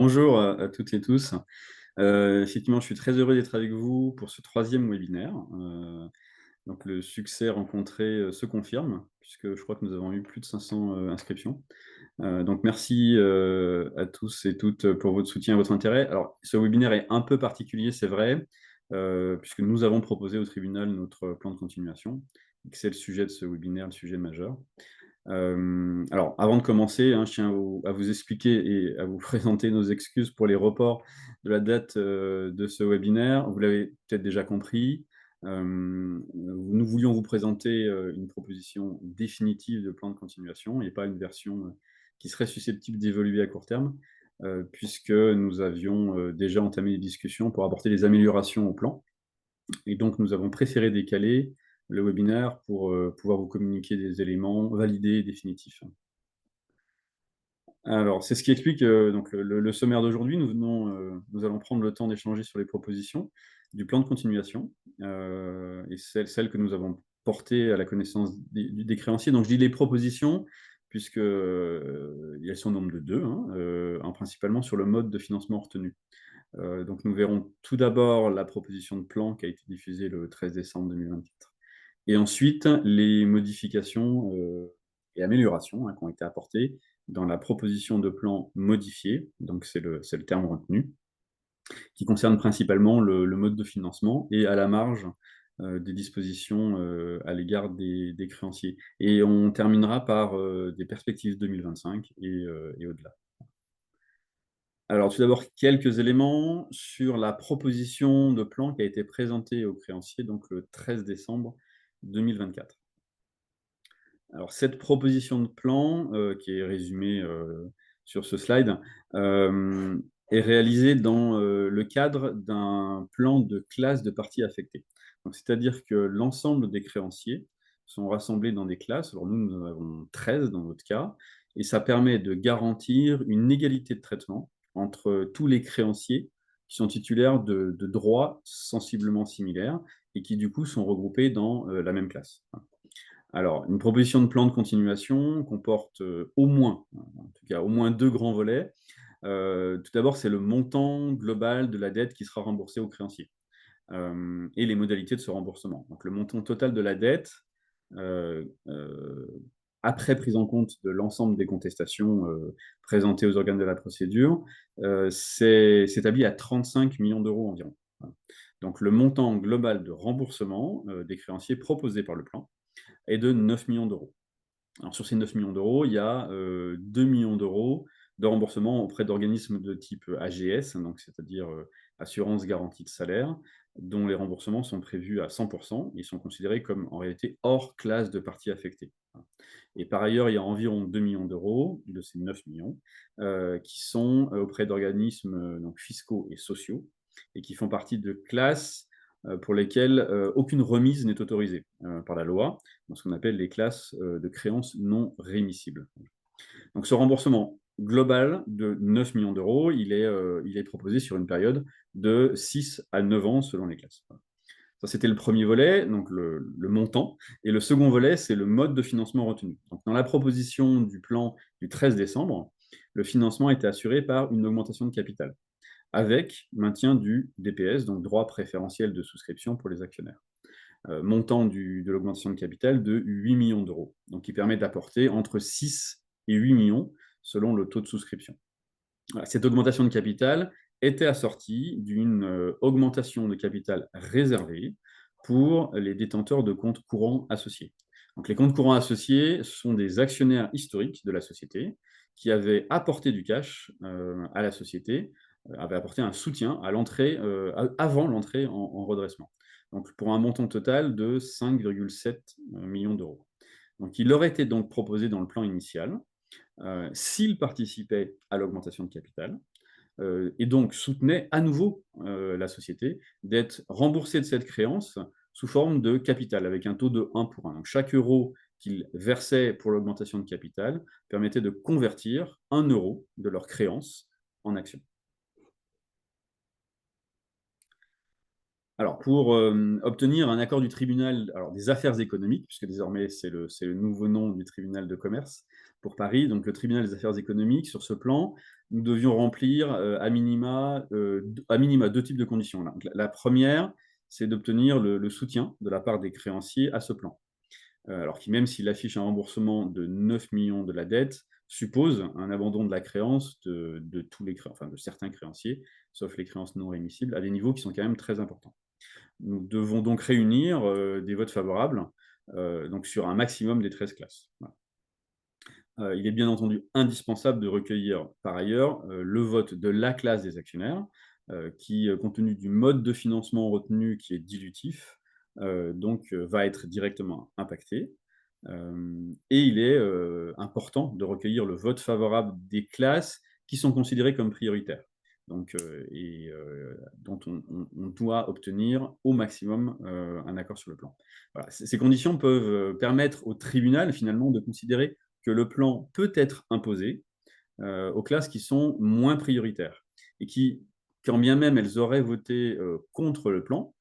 Bonjour à toutes et tous. Effectivement, je suis très heureux d'être avec vous pour ce troisième webinaire. Donc le succès rencontré, se confirme puisque je crois que nous avons eu plus de 500, inscriptions. Donc merci, à tous et toutes pour votre soutien et votre intérêt. Alors ce webinaire est un peu particulier, c'est vrai, puisque nous avons proposé au tribunal notre plan de continuation et que c'est le sujet de ce webinaire, le sujet majeur. Alors, avant de commencer, je tiens à vous expliquer et à vous présenter nos excuses pour les reports de la date de ce webinaire. Vous l'avez peut-être déjà compris. Nous voulions vous présenter une proposition définitive de plan de continuation et pas une version qui serait susceptible d'évoluer à court terme, puisque nous avions déjà entamé des discussions pour apporter des améliorations au plan. Et donc, nous avons préféré décaler le webinaire pour pouvoir vous communiquer des éléments validés et définitifs. Alors, c'est ce qui explique donc le sommaire d'aujourd'hui. Nous allons prendre le temps d'échanger sur les propositions du plan de continuation et celles que nous avons portées à la connaissance des créanciers. Donc, je dis les propositions puisque elles sont au nombre de deux, principalement sur le mode de financement retenu. Donc, nous verrons tout d'abord la proposition de plan qui a été diffusée le 13 décembre 2024. Et ensuite, les modifications et améliorations qui ont été apportées dans la proposition de plan modifié, donc c'est le terme retenu, qui concerne principalement le mode de financement et à la marge des dispositions à l'égard des créanciers. Et on terminera par des perspectives 2025 et au-delà. Alors, tout d'abord, quelques éléments sur la proposition de plan qui a été présentée aux créanciers donc le 13 décembre 2024. Alors, cette proposition de plan, qui est résumée sur ce slide, est réalisée dans le cadre d'un plan de classe de parties affectées. Donc, c'est-à-dire que l'ensemble des créanciers sont rassemblés dans des classes. Alors, nous en avons 13 dans notre cas, et ça permet de garantir une égalité de traitement entre tous les créanciers qui sont titulaires de droits sensiblement similaires et qui, du coup, sont regroupés dans la même classe. Alors, une proposition de plan de continuation comporte au moins, en tout cas, au moins deux grands volets. Tout d'abord, c'est le montant global de la dette qui sera remboursée aux créanciers et les modalités de ce remboursement. Donc, le montant total de la dette, euh, euh, après prise en compte de l'ensemble des contestations présentées aux organes de la procédure, s'établit à 35 millions d'euros environ. Voilà. Donc, le montant global de remboursement des créanciers proposé par le plan est de 9 millions d'euros. Alors, sur ces 9 millions d'euros, il y a 2 millions d'euros de remboursement auprès d'organismes de type AGS, donc c'est-à-dire assurance garantie de salaire, dont les remboursements sont prévus à 100%. Ils sont considérés comme en réalité hors classe de partie affectée. Et par ailleurs, il y a environ 2 millions d'euros de ces 9 millions qui sont auprès d'organismes donc fiscaux et sociaux et qui font partie de classes pour lesquelles aucune remise n'est autorisée par la loi, dans ce qu'on appelle les classes de créances non rémissibles. Donc ce remboursement global de 9 millions d'euros, il est proposé sur une période de 6 à 9 ans selon les classes. Ça, c'était le premier volet, donc le montant. Et le second volet, c'est le mode de financement retenu. Donc, dans la proposition du plan du 13 décembre, le financement était assuré par une augmentation de capital, avec maintien du DPS, donc droit préférentiel de souscription pour les actionnaires. Montant de l'augmentation de capital de 8 millions d'euros, donc qui permet d'apporter entre 6 et 8 millions selon le taux de souscription. Voilà, cette augmentation de capital était assortie d'une augmentation de capital réservée pour les détenteurs de comptes courants associés. Donc, les comptes courants associés sont des actionnaires historiques de la société qui avaient apporté du cash à la société, avaient apporté un soutien à l'entrée, avant l'entrée en redressement. Donc, pour un montant total de 5,7 millions d'euros. Donc, il leur était donc proposé dans le plan initial s'il participait à l'augmentation de capital et donc soutenait à nouveau la société d'être remboursé de cette créance sous forme de capital avec un taux de 1 pour 1. Donc chaque euro qu'ils versaient pour l'augmentation de capital permettait de convertir 1 euro de leur créance en action. Alors, pour obtenir un accord du tribunal des affaires économiques, puisque désormais c'est le nouveau nom du tribunal de commerce pour Paris, donc le tribunal des affaires économiques, sur ce plan, nous devions remplir à minima deux types de conditions. Donc, la première, c'est d'obtenir le soutien de la part des créanciers à ce plan. Alors qui, même s'il affiche un remboursement de 9 millions de la dette, suppose un abandon de la créance de certains créanciers, sauf les créances non rémissibles, à des niveaux qui sont quand même très importants. Nous devons donc réunir des votes favorables donc sur un maximum des 13 classes. Voilà. Il est bien entendu indispensable de recueillir par ailleurs le vote de la classe des actionnaires, qui, compte tenu du mode de financement retenu qui est dilutif, va être directement impacté. Et il est important de recueillir le vote favorable des classes qui sont considérées comme prioritaires, dont on doit obtenir au maximum un accord sur le plan. Voilà. Ces conditions peuvent permettre au tribunal finalement de considérer que le plan peut être imposé aux classes qui sont moins prioritaires et qui, quand bien même elles auraient voté contre le plan,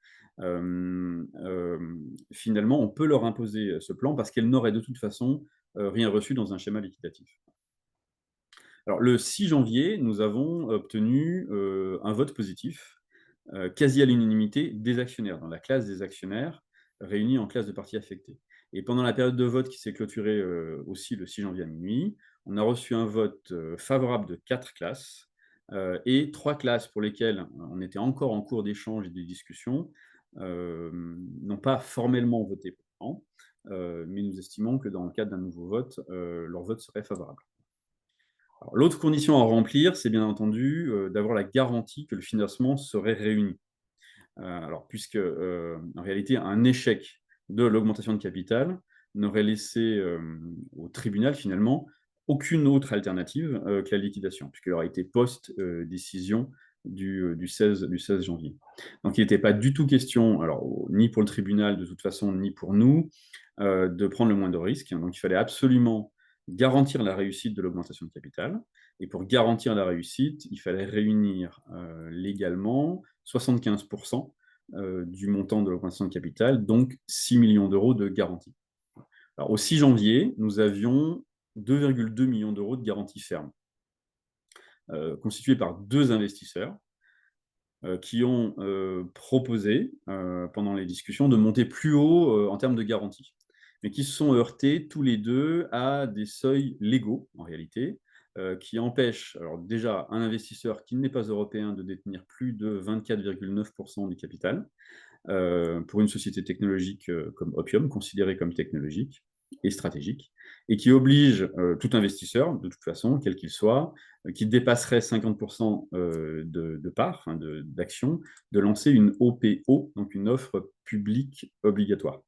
finalement, on peut leur imposer ce plan parce qu'elles n'auraient de toute façon rien reçu dans un schéma liquidatif. Alors, le 6 janvier, nous avons obtenu un vote positif, quasi à l'unanimité des actionnaires, dans la classe des actionnaires réunis en classe de parties affectées. Et pendant la période de vote qui s'est clôturée aussi le 6 janvier à minuit, on a reçu un vote favorable de 4 classes et 3 classes pour lesquelles on était encore en cours d'échange et de discussion n'ont pas formellement voté pour, mais nous estimons que dans le cadre d'un nouveau vote, leur vote serait favorable. L'autre condition à remplir, c'est bien entendu d'avoir la garantie que le financement serait réuni. Puisque en réalité, un échec de l'augmentation de capital n'aurait laissé au tribunal finalement aucune autre alternative que la liquidation, puisqu'elle aurait été post-décision du 16 janvier. Donc il n'était pas du tout question, alors, ni pour le tribunal de toute façon, ni pour nous, de prendre le moindre risque. Donc il fallait absolument garantir la réussite de l'augmentation de capital. Et pour garantir la réussite, il fallait réunir légalement 75% du montant de l'augmentation de capital, donc 6 millions d'euros de garantie. Alors, au 6 janvier, nous avions 2,2 millions d'euros de garantie ferme, constituée par deux investisseurs qui ont proposé, pendant les discussions, de monter plus haut en termes de garantie, mais qui se sont heurtés tous les deux à des seuils légaux, en réalité, qui empêchent, alors déjà, un investisseur qui n'est pas européen de détenir plus de 24,9% du capital, pour une société technologique comme Opium, considérée comme technologique et stratégique, et qui oblige tout investisseur, de toute façon, quel qu'il soit, qui dépasserait 50% de parts, d'actions, de lancer une OPO, donc une offre publique obligatoire.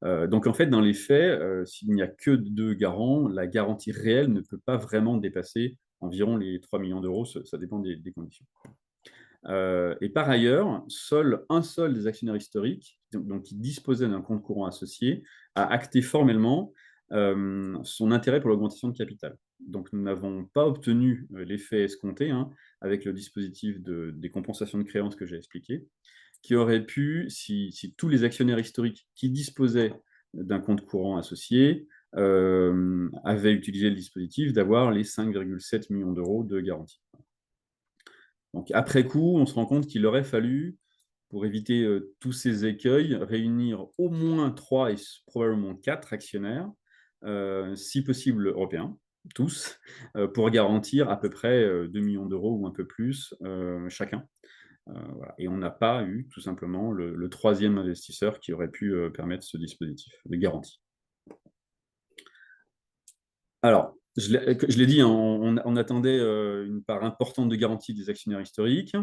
Donc en fait, dans les faits, s'il n'y a que deux garants, la garantie réelle ne peut pas vraiment dépasser environ les 3 millions d'euros, ça dépend des conditions. Et par ailleurs, un seul des actionnaires historiques, donc qui disposait d'un compte courant associé, a acté formellement son intérêt pour l'augmentation de capital. Donc nous n'avons pas obtenu l'effet escompté avec le dispositif des compensations de créances que j'ai expliqué, qui aurait pu, si tous les actionnaires historiques qui disposaient d'un compte courant associé avaient utilisé le dispositif, d'avoir les 5,7 millions d'euros de garantie. Donc après coup, on se rend compte qu'il aurait fallu, pour éviter tous ces écueils, réunir au moins 3 et probablement 4 actionnaires, si possible européens, tous, pour garantir à peu près 2 millions d'euros ou un peu plus chacun. Voilà. Et on n'a pas eu tout simplement le troisième investisseur qui aurait pu permettre ce dispositif de garantie. Alors, je l'ai dit, on attendait une part importante de garantie des actionnaires historiques.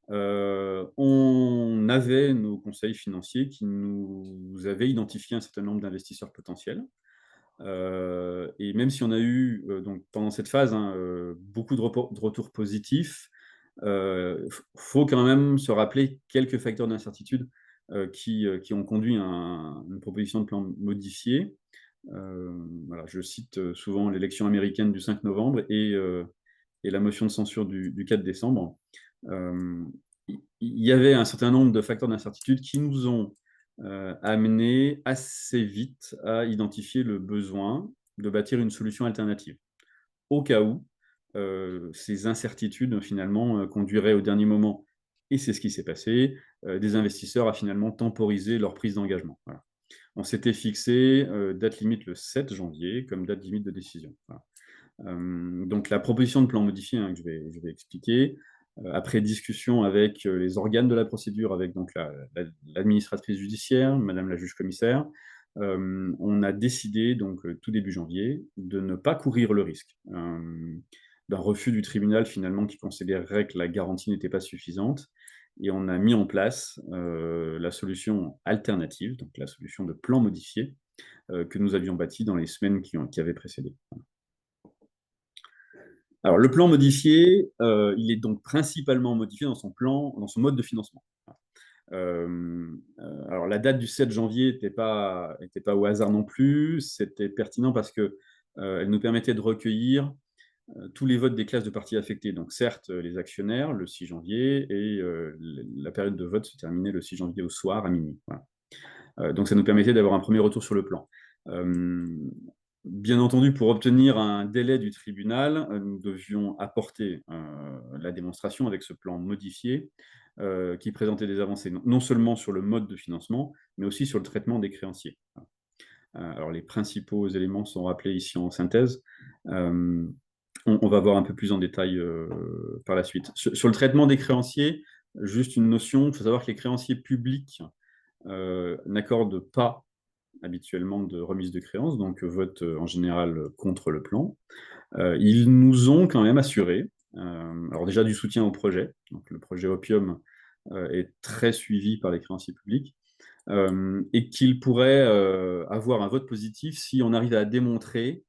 On avait nos conseils financiers qui nous avaient identifié un certain nombre d'investisseurs potentiels. Et même si on a eu, donc, pendant cette phase, beaucoup de retours positifs, faut quand même se rappeler quelques facteurs d'incertitude qui ont conduit à une proposition de plan modifiée. Voilà, je cite souvent l'élection américaine du 5 novembre et la motion de censure du 4 décembre. Il y avait un certain nombre de facteurs d'incertitude qui nous ont amené assez vite à identifier le besoin de bâtir une solution alternative, au cas où ces incertitudes finalement conduiraient au dernier moment, et c'est ce qui s'est passé, des investisseurs à finalement temporiser leur prise d'engagement. Voilà. On s'était fixé date limite le 7 janvier comme date limite de décision. Voilà. Donc la proposition de plan modifié, hein, que je vais expliquer, après discussion avec les organes de la procédure, avec donc l'administratrice judiciaire, Madame la juge commissaire, on a décidé donc tout début janvier de ne pas courir le risque d'un refus du tribunal finalement qui considérerait que la garantie n'était pas suffisante, et on a mis en place la solution alternative, donc la solution de plan modifié que nous avions bâti dans les semaines qui avaient précédé. Alors, le plan modifié, il est donc principalement modifié dans son plan, dans son mode de financement. Alors, la date du 7 janvier était pas au hasard non plus. C'était pertinent parce que elle nous permettait de recueillir tous les votes des classes de partis affectés. Donc, certes, les actionnaires le 6 janvier, et la période de vote se terminait le 6 janvier au soir à minuit. Voilà. Donc, ça nous permettait d'avoir un premier retour sur le plan. Bien entendu, pour obtenir un délai du tribunal, nous devions apporter la démonstration avec ce plan modifié qui présentait des avancées non seulement sur le mode de financement, mais aussi sur le traitement des créanciers. Alors, les principaux éléments sont rappelés ici en synthèse. On va voir un peu plus en détail par la suite. Sur le traitement des créanciers, juste une notion, il faut savoir que les créanciers publics n'accordent pas habituellement de remise de créances, donc votent en général contre le plan. Ils nous ont quand même assuré, alors déjà du soutien au projet, donc le projet Opium est très suivi par les créanciers publics, et qu'ils pourraient avoir un vote positif si on arrive à démontrer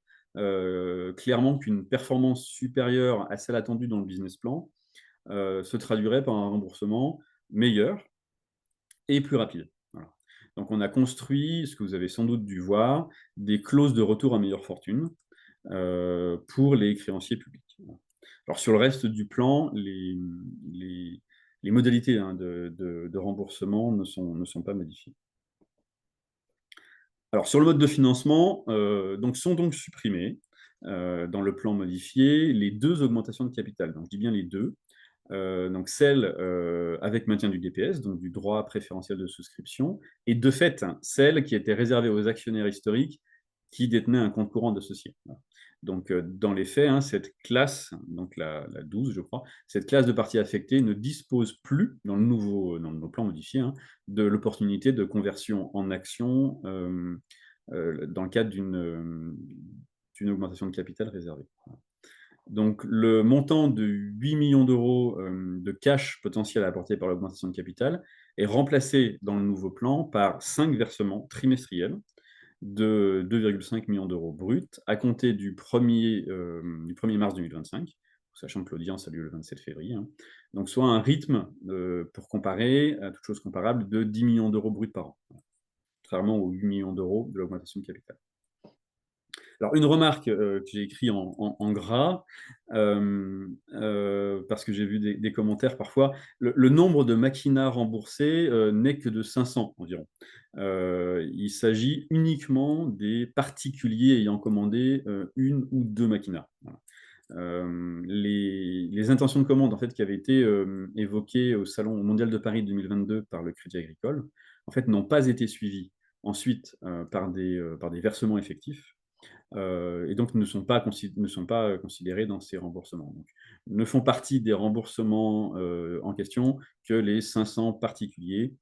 clairement qu'une performance supérieure à celle attendue dans le business plan se traduirait par un remboursement meilleur et plus rapide. Voilà. Donc on a construit, ce que vous avez sans doute dû voir, des clauses de retour à meilleure fortune pour les créanciers publics. Alors sur le reste du plan, les modalités de remboursement ne sont pas modifiées. Alors sur le mode de financement, sont donc supprimés dans le plan modifié les deux augmentations de capital. Donc je dis bien les deux. Donc celle avec maintien du DPS, donc du droit préférentiel de souscription, et de fait, celle qui était réservée aux actionnaires historiques qui détenaient un compte courant d'associé. Voilà. Donc dans les faits, cette classe, donc la 12 je crois, cette classe de parties affectées ne dispose plus, dans le plan modifié, de l'opportunité de conversion en actions dans le cadre d'une augmentation de capital réservée. Voilà. Donc, le montant de 8 millions d'euros de cash potentiel à apporter par l'augmentation de capital est remplacé dans le nouveau plan par 5 versements trimestriels de 2,5 millions d'euros bruts à compter du 1er mars 2025, sachant que l'audience a lieu le 27 février. Donc, soit un rythme, pour comparer, à toute chose comparable, de 10 millions d'euros bruts par an, contrairement aux 8 millions d'euros de l'augmentation de capital. Alors, une remarque que j'ai écrite en gras, parce que j'ai vu des commentaires parfois, le nombre de maquinas remboursés n'est que de 500 environ. Il s'agit uniquement des particuliers ayant commandé une ou deux maquinas. Voilà. Les intentions de commande en fait, qui avaient été évoquées au Salon mondial de Paris 2022 par le Crédit Agricole, en fait, n'ont pas été suivies ensuite par des versements effectifs. Et donc ne sont pas considérés dans ces remboursements. Donc, ne font partie des remboursements en question que les 500 particuliers,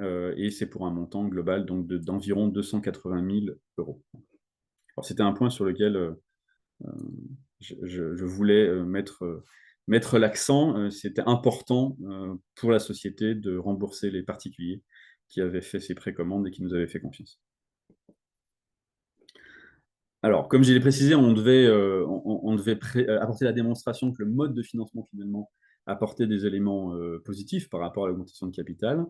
et c'est pour un montant global donc d'environ 280 000 euros. Alors, c'était un point sur lequel je voulais mettre l'accent. C'était important pour la société de rembourser les particuliers qui avaient fait ces précommandes et qui nous avaient fait confiance. Alors, comme je l'ai précisé, on devait apporter la démonstration que le mode de financement, finalement, apportait des éléments positifs par rapport à l'augmentation de capital,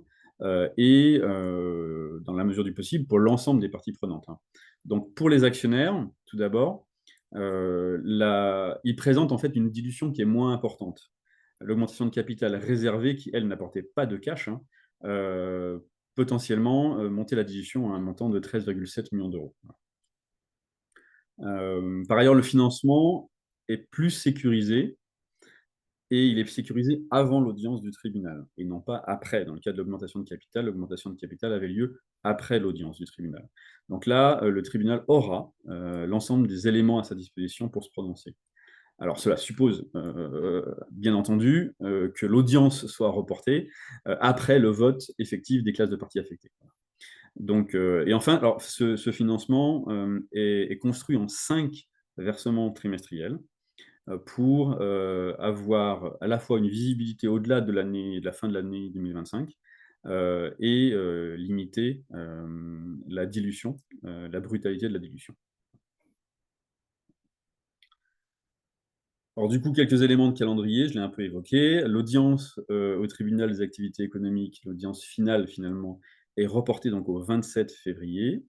et dans la mesure du possible, pour l'ensemble des parties prenantes. Donc, pour les actionnaires, tout d'abord, ils présentent en fait une dilution qui est moins importante. L'augmentation de capital réservée, qui, elle, n'apportait pas de cash, potentiellement monter la dilution à un montant de 13,7 millions d'euros. Par ailleurs, le financement est plus sécurisé et il est sécurisé avant l'audience du tribunal et non pas après. Dans le cas de l'augmentation de capital avait lieu après l'audience du tribunal. Donc là, le tribunal aura l'ensemble des éléments à sa disposition pour se prononcer. Alors cela suppose, bien entendu, que l'audience soit reportée après le vote effectif des classes de parties affectées. Donc, et enfin, alors, ce financement est construit en 5 versements trimestriels pour avoir à la fois une visibilité au-delà de la fin de l'année 2025 et limiter la dilution, la brutalité de la dilution. Alors du coup, quelques éléments de calendrier, je l'ai un peu évoqué. L'audience au tribunal des activités économiques, l'audience finale finalement, est reportée donc au 27 février.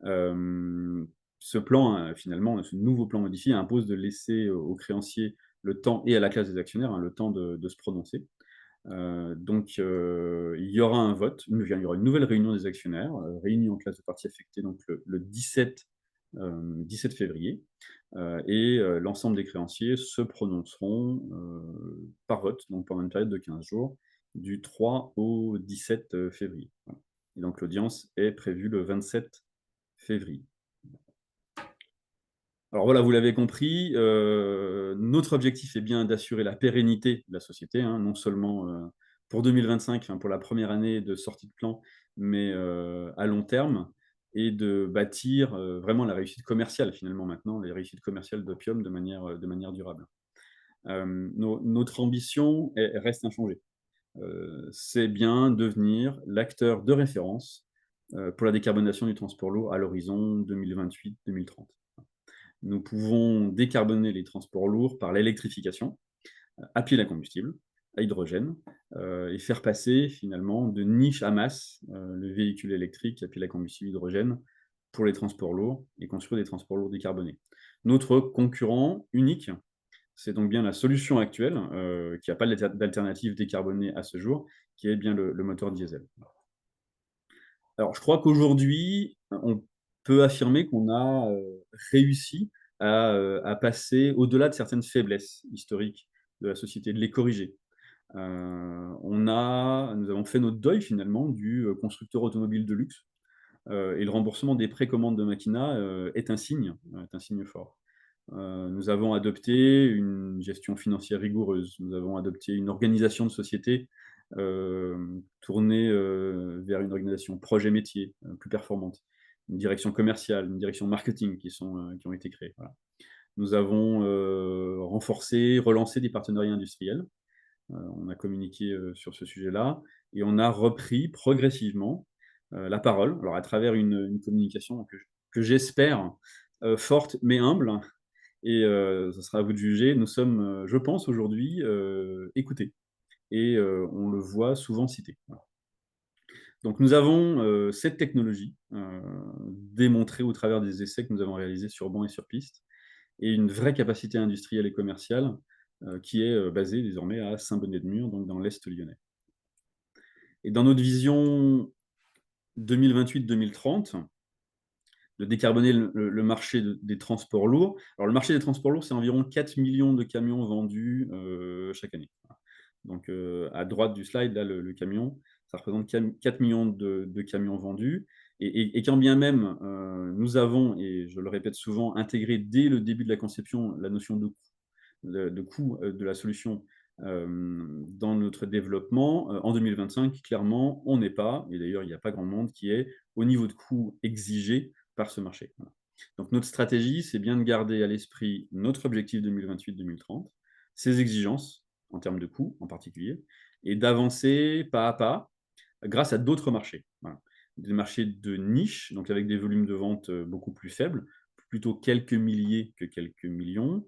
Euh, Ce plan, finalement, ce nouveau plan modifié impose de laisser aux créanciers le temps, et à la classe des actionnaires, hein, le temps de se prononcer. Donc, il y aura un vote, il y aura une nouvelle réunion des actionnaires, réunie en classe de partie affectée donc le 17 février. Et l'ensemble des créanciers se prononceront par vote, donc pendant une période de 15 jours, du 3 au 17 février. Voilà. Et donc l'audience est prévue le 27 février. Alors voilà, vous l'avez compris, notre objectif est bien d'assurer la pérennité de la société, hein, non seulement pour 2025, enfin, pour la première année de sortie de plan, mais à long terme, et de bâtir vraiment la réussite commerciale finalement maintenant, les réussites commerciales d'Opium de manière durable. Notre ambition reste inchangée. C'est bien devenir l'acteur de référence pour la décarbonation du transport lourd à l'horizon 2028-2030. Nous pouvons décarboner les transports lourds par l'électrification, à pile à combustible, à hydrogène, et faire passer finalement de niche à masse le véhicule électrique à pile à combustible hydrogène pour les transports lourds et construire des transports lourds décarbonés. Notre concurrent unique, c'est donc bien la solution actuelle, qui n'a pas d'alternative décarbonée à ce jour, qui est bien le moteur diesel. Alors, je crois qu'aujourd'hui, on peut affirmer qu'on a réussi à passer au-delà de certaines faiblesses historiques de la société, de les corriger. Nous avons fait notre deuil finalement du constructeur automobile de luxe, et le remboursement des précommandes de Makina est un signe fort. Nous avons adopté une gestion financière rigoureuse. Nous avons adopté une organisation de société tournée vers une organisation projet-métier plus performante, une direction commerciale, une direction marketing qui ont été créées. Voilà. Nous avons renforcé, relancé des partenariats industriels. On a communiqué sur ce sujet-là et on a repris progressivement la parole, alors à travers une communication que j'espère forte mais humble, et ce sera à vous de juger. Nous sommes, je pense, aujourd'hui écoutés et on le voit souvent cité. Voilà. Donc nous avons cette technologie démontrée au travers des essais que nous avons réalisés sur banc et sur piste, et une vraie capacité industrielle et commerciale qui est basée désormais à Saint-Bonnet-de-Mur, donc dans l'Est lyonnais. Et dans notre vision 2028-2030, de décarboner le marché des transports lourds. Alors, le marché des transports lourds, c'est environ 4 millions de camions vendus chaque année. Donc, à droite du slide, là, le camion, ça représente 4 millions de camions vendus. Et quand bien même, nous avons, et je le répète souvent, intégré dès le début de la conception la notion de coût de la solution dans notre développement, en 2025, clairement, on n'est pas, et d'ailleurs, il n'y a pas grand monde qui est au niveau de coût exigé par ce marché. Voilà. Donc notre stratégie, c'est bien de garder à l'esprit notre objectif 2028-2030, ses exigences en termes de coûts en particulier, et d'avancer pas à pas grâce à d'autres marchés. Voilà. Des marchés de niche, donc avec des volumes de vente beaucoup plus faibles, plutôt quelques milliers que quelques millions,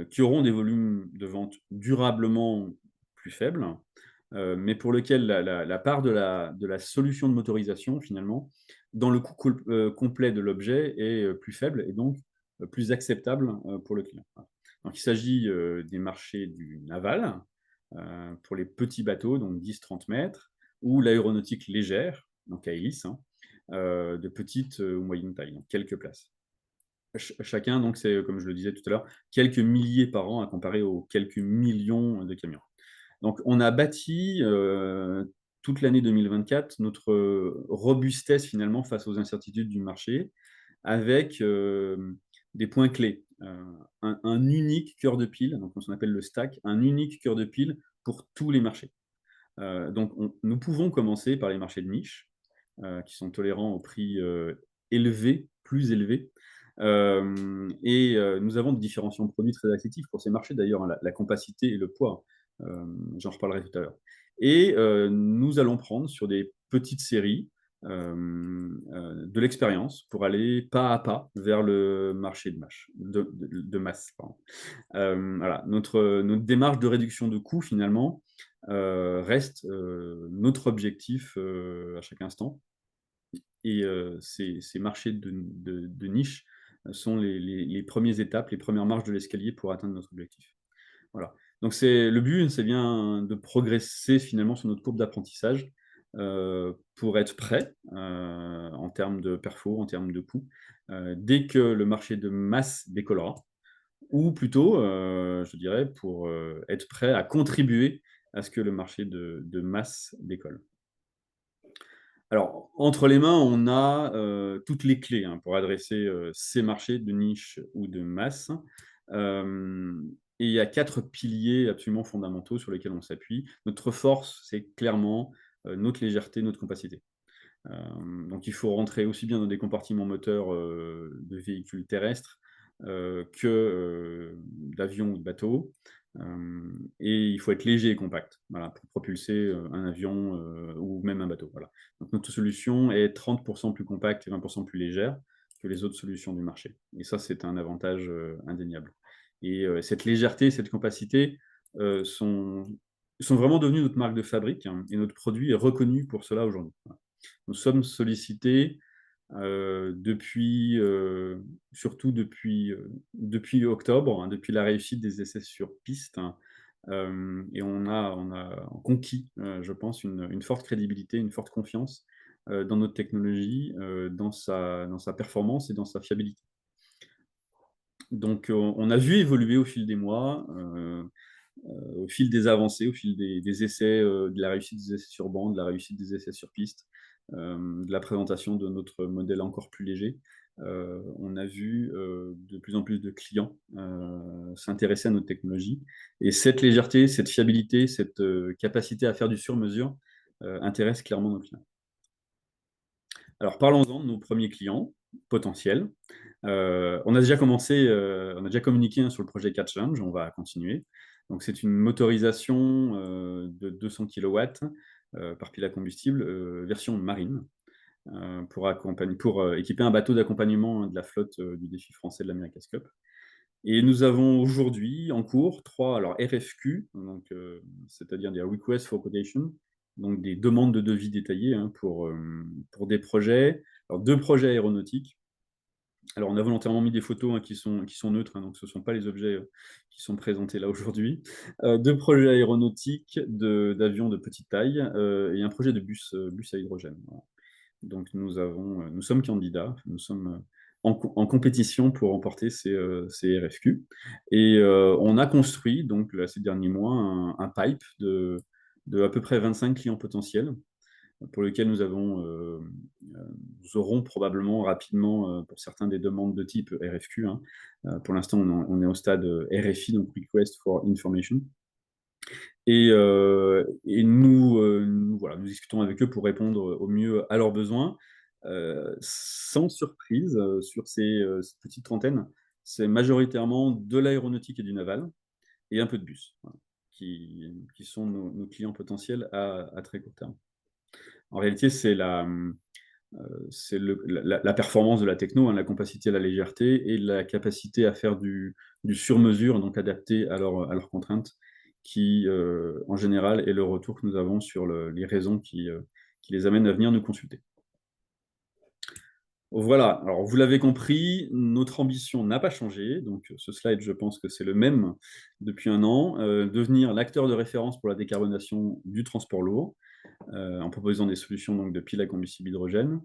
qui auront des volumes de vente durablement plus faibles, mais pour lequel la part de la solution de motorisation, finalement, dans le coût complet de l'objet est plus faible et donc plus acceptable pour le client. Voilà. Donc il s'agit des marchés du naval, pour les petits bateaux, donc 10-30 mètres, ou l'aéronautique légère, donc à hélice, hein, de petite ou moyenne taille, donc quelques places. Chacun, donc, c'est, comme je le disais tout à l'heure, quelques milliers par an à comparer aux quelques millions de camions. Donc, on a bâti toute l'année 2024 notre robustesse finalement face aux incertitudes du marché avec des points clés. Un unique cœur de pile, donc on appelle le stack, un unique cœur de pile pour tous les marchés. Donc, nous pouvons commencer par les marchés de niche, qui sont tolérants au prix élevé, plus élevé. Nous avons des différenciants de produits très attractifs pour ces marchés, d'ailleurs, hein, la compacité et le poids. J'en reparlerai tout à l'heure. Nous allons prendre sur des petites séries de l'expérience pour aller pas à pas vers le marché de masse. Pardon. Voilà. Notre démarche de réduction de coûts, finalement, reste notre objectif à chaque instant. Ces marchés de niche sont les premières étapes, les premières marches de l'escalier pour atteindre notre objectif. Voilà. Donc le but, c'est bien de progresser finalement sur notre courbe d'apprentissage pour être prêt en termes de perfo, en termes de coûts, dès que le marché de masse décollera, ou plutôt, je dirais, pour être prêt à contribuer à ce que le marché de masse décolle. Alors, entre les mains, on a toutes les clés hein, pour adresser ces marchés de niche ou de masse. Et il y a 4 piliers absolument fondamentaux sur lesquels on s'appuie. Notre force, c'est clairement notre légèreté, notre compacité. Donc il faut rentrer aussi bien dans des compartiments moteurs de véhicules terrestres que d'avions ou de bateaux. Et il faut être léger et compact voilà, pour propulser un avion ou même un bateau. Voilà. Donc notre solution est 30% plus compacte et 20% plus légère que les autres solutions du marché. Et ça, c'est un avantage indéniable. Et cette légèreté, cette compacité sont vraiment devenus notre marque de fabrique hein, et notre produit est reconnu pour cela aujourd'hui. Voilà. Nous sommes sollicités surtout depuis octobre, hein, depuis la réussite des essais sur piste. Hein, et on a conquis, je pense, une forte crédibilité, une forte confiance dans notre technologie, dans sa performance et dans sa fiabilité. Donc, on a vu évoluer au fil des mois, au fil des avancées, au fil des essais, de la réussite des essais sur bande, de la réussite des essais sur piste, de la présentation de notre modèle encore plus léger. On a vu de plus en plus de clients s'intéresser à notre technologie. Et cette légèreté, cette fiabilité, cette capacité à faire du sur-mesure intéresse clairement nos clients. Alors parlons-en de nos premiers clients potentiels. On a déjà communiqué hein, sur le projet Catch Challenge, on va continuer. Donc c'est une motorisation de 200 kW par pile à combustible, version marine, pour équiper un bateau d'accompagnement hein, de la flotte du défi français de l'America's Cup. Et nous avons aujourd'hui en cours 3 RFQ, donc, c'est-à-dire des Requests for Quotation, donc des demandes de devis détaillées hein, pour des projets. Alors 2 projets aéronautiques. Alors, on a volontairement mis des photos hein, qui sont neutres, hein, donc ce ne sont pas les objets qui sont présentés là aujourd'hui. 2 projets aéronautiques d'avions de petite taille et un projet de bus à hydrogène. Voilà. Donc, nous sommes candidats, nous sommes en compétition pour remporter ces RFQ. Et on a construit, donc, là, ces derniers mois, un pipe de à peu près 25 clients potentiels pour lequel nous aurons probablement rapidement, pour certains, des demandes de type RFQ. Hein. Pour l'instant, on est au stade RFI, donc Request for Information. Et nous discutons avec eux pour répondre au mieux à leurs besoins. Sans surprise, sur cette petite trentaine, c'est majoritairement de l'aéronautique et du naval, et un peu de bus, voilà, qui sont nos clients potentiels à très court terme. En réalité, c'est la performance de la techno, hein, la compacité à la légèreté et la capacité à faire du sur-mesure, donc adapté à leurs contraintes, qui, en général, est le retour que nous avons sur les raisons qui les amènent à venir nous consulter. Voilà, alors vous l'avez compris, notre ambition n'a pas changé. Donc ce slide, je pense que c'est le même depuis un an, devenir l'acteur de référence pour la décarbonation du transport lourd, en proposant des solutions donc, de piles à combustible hydrogène.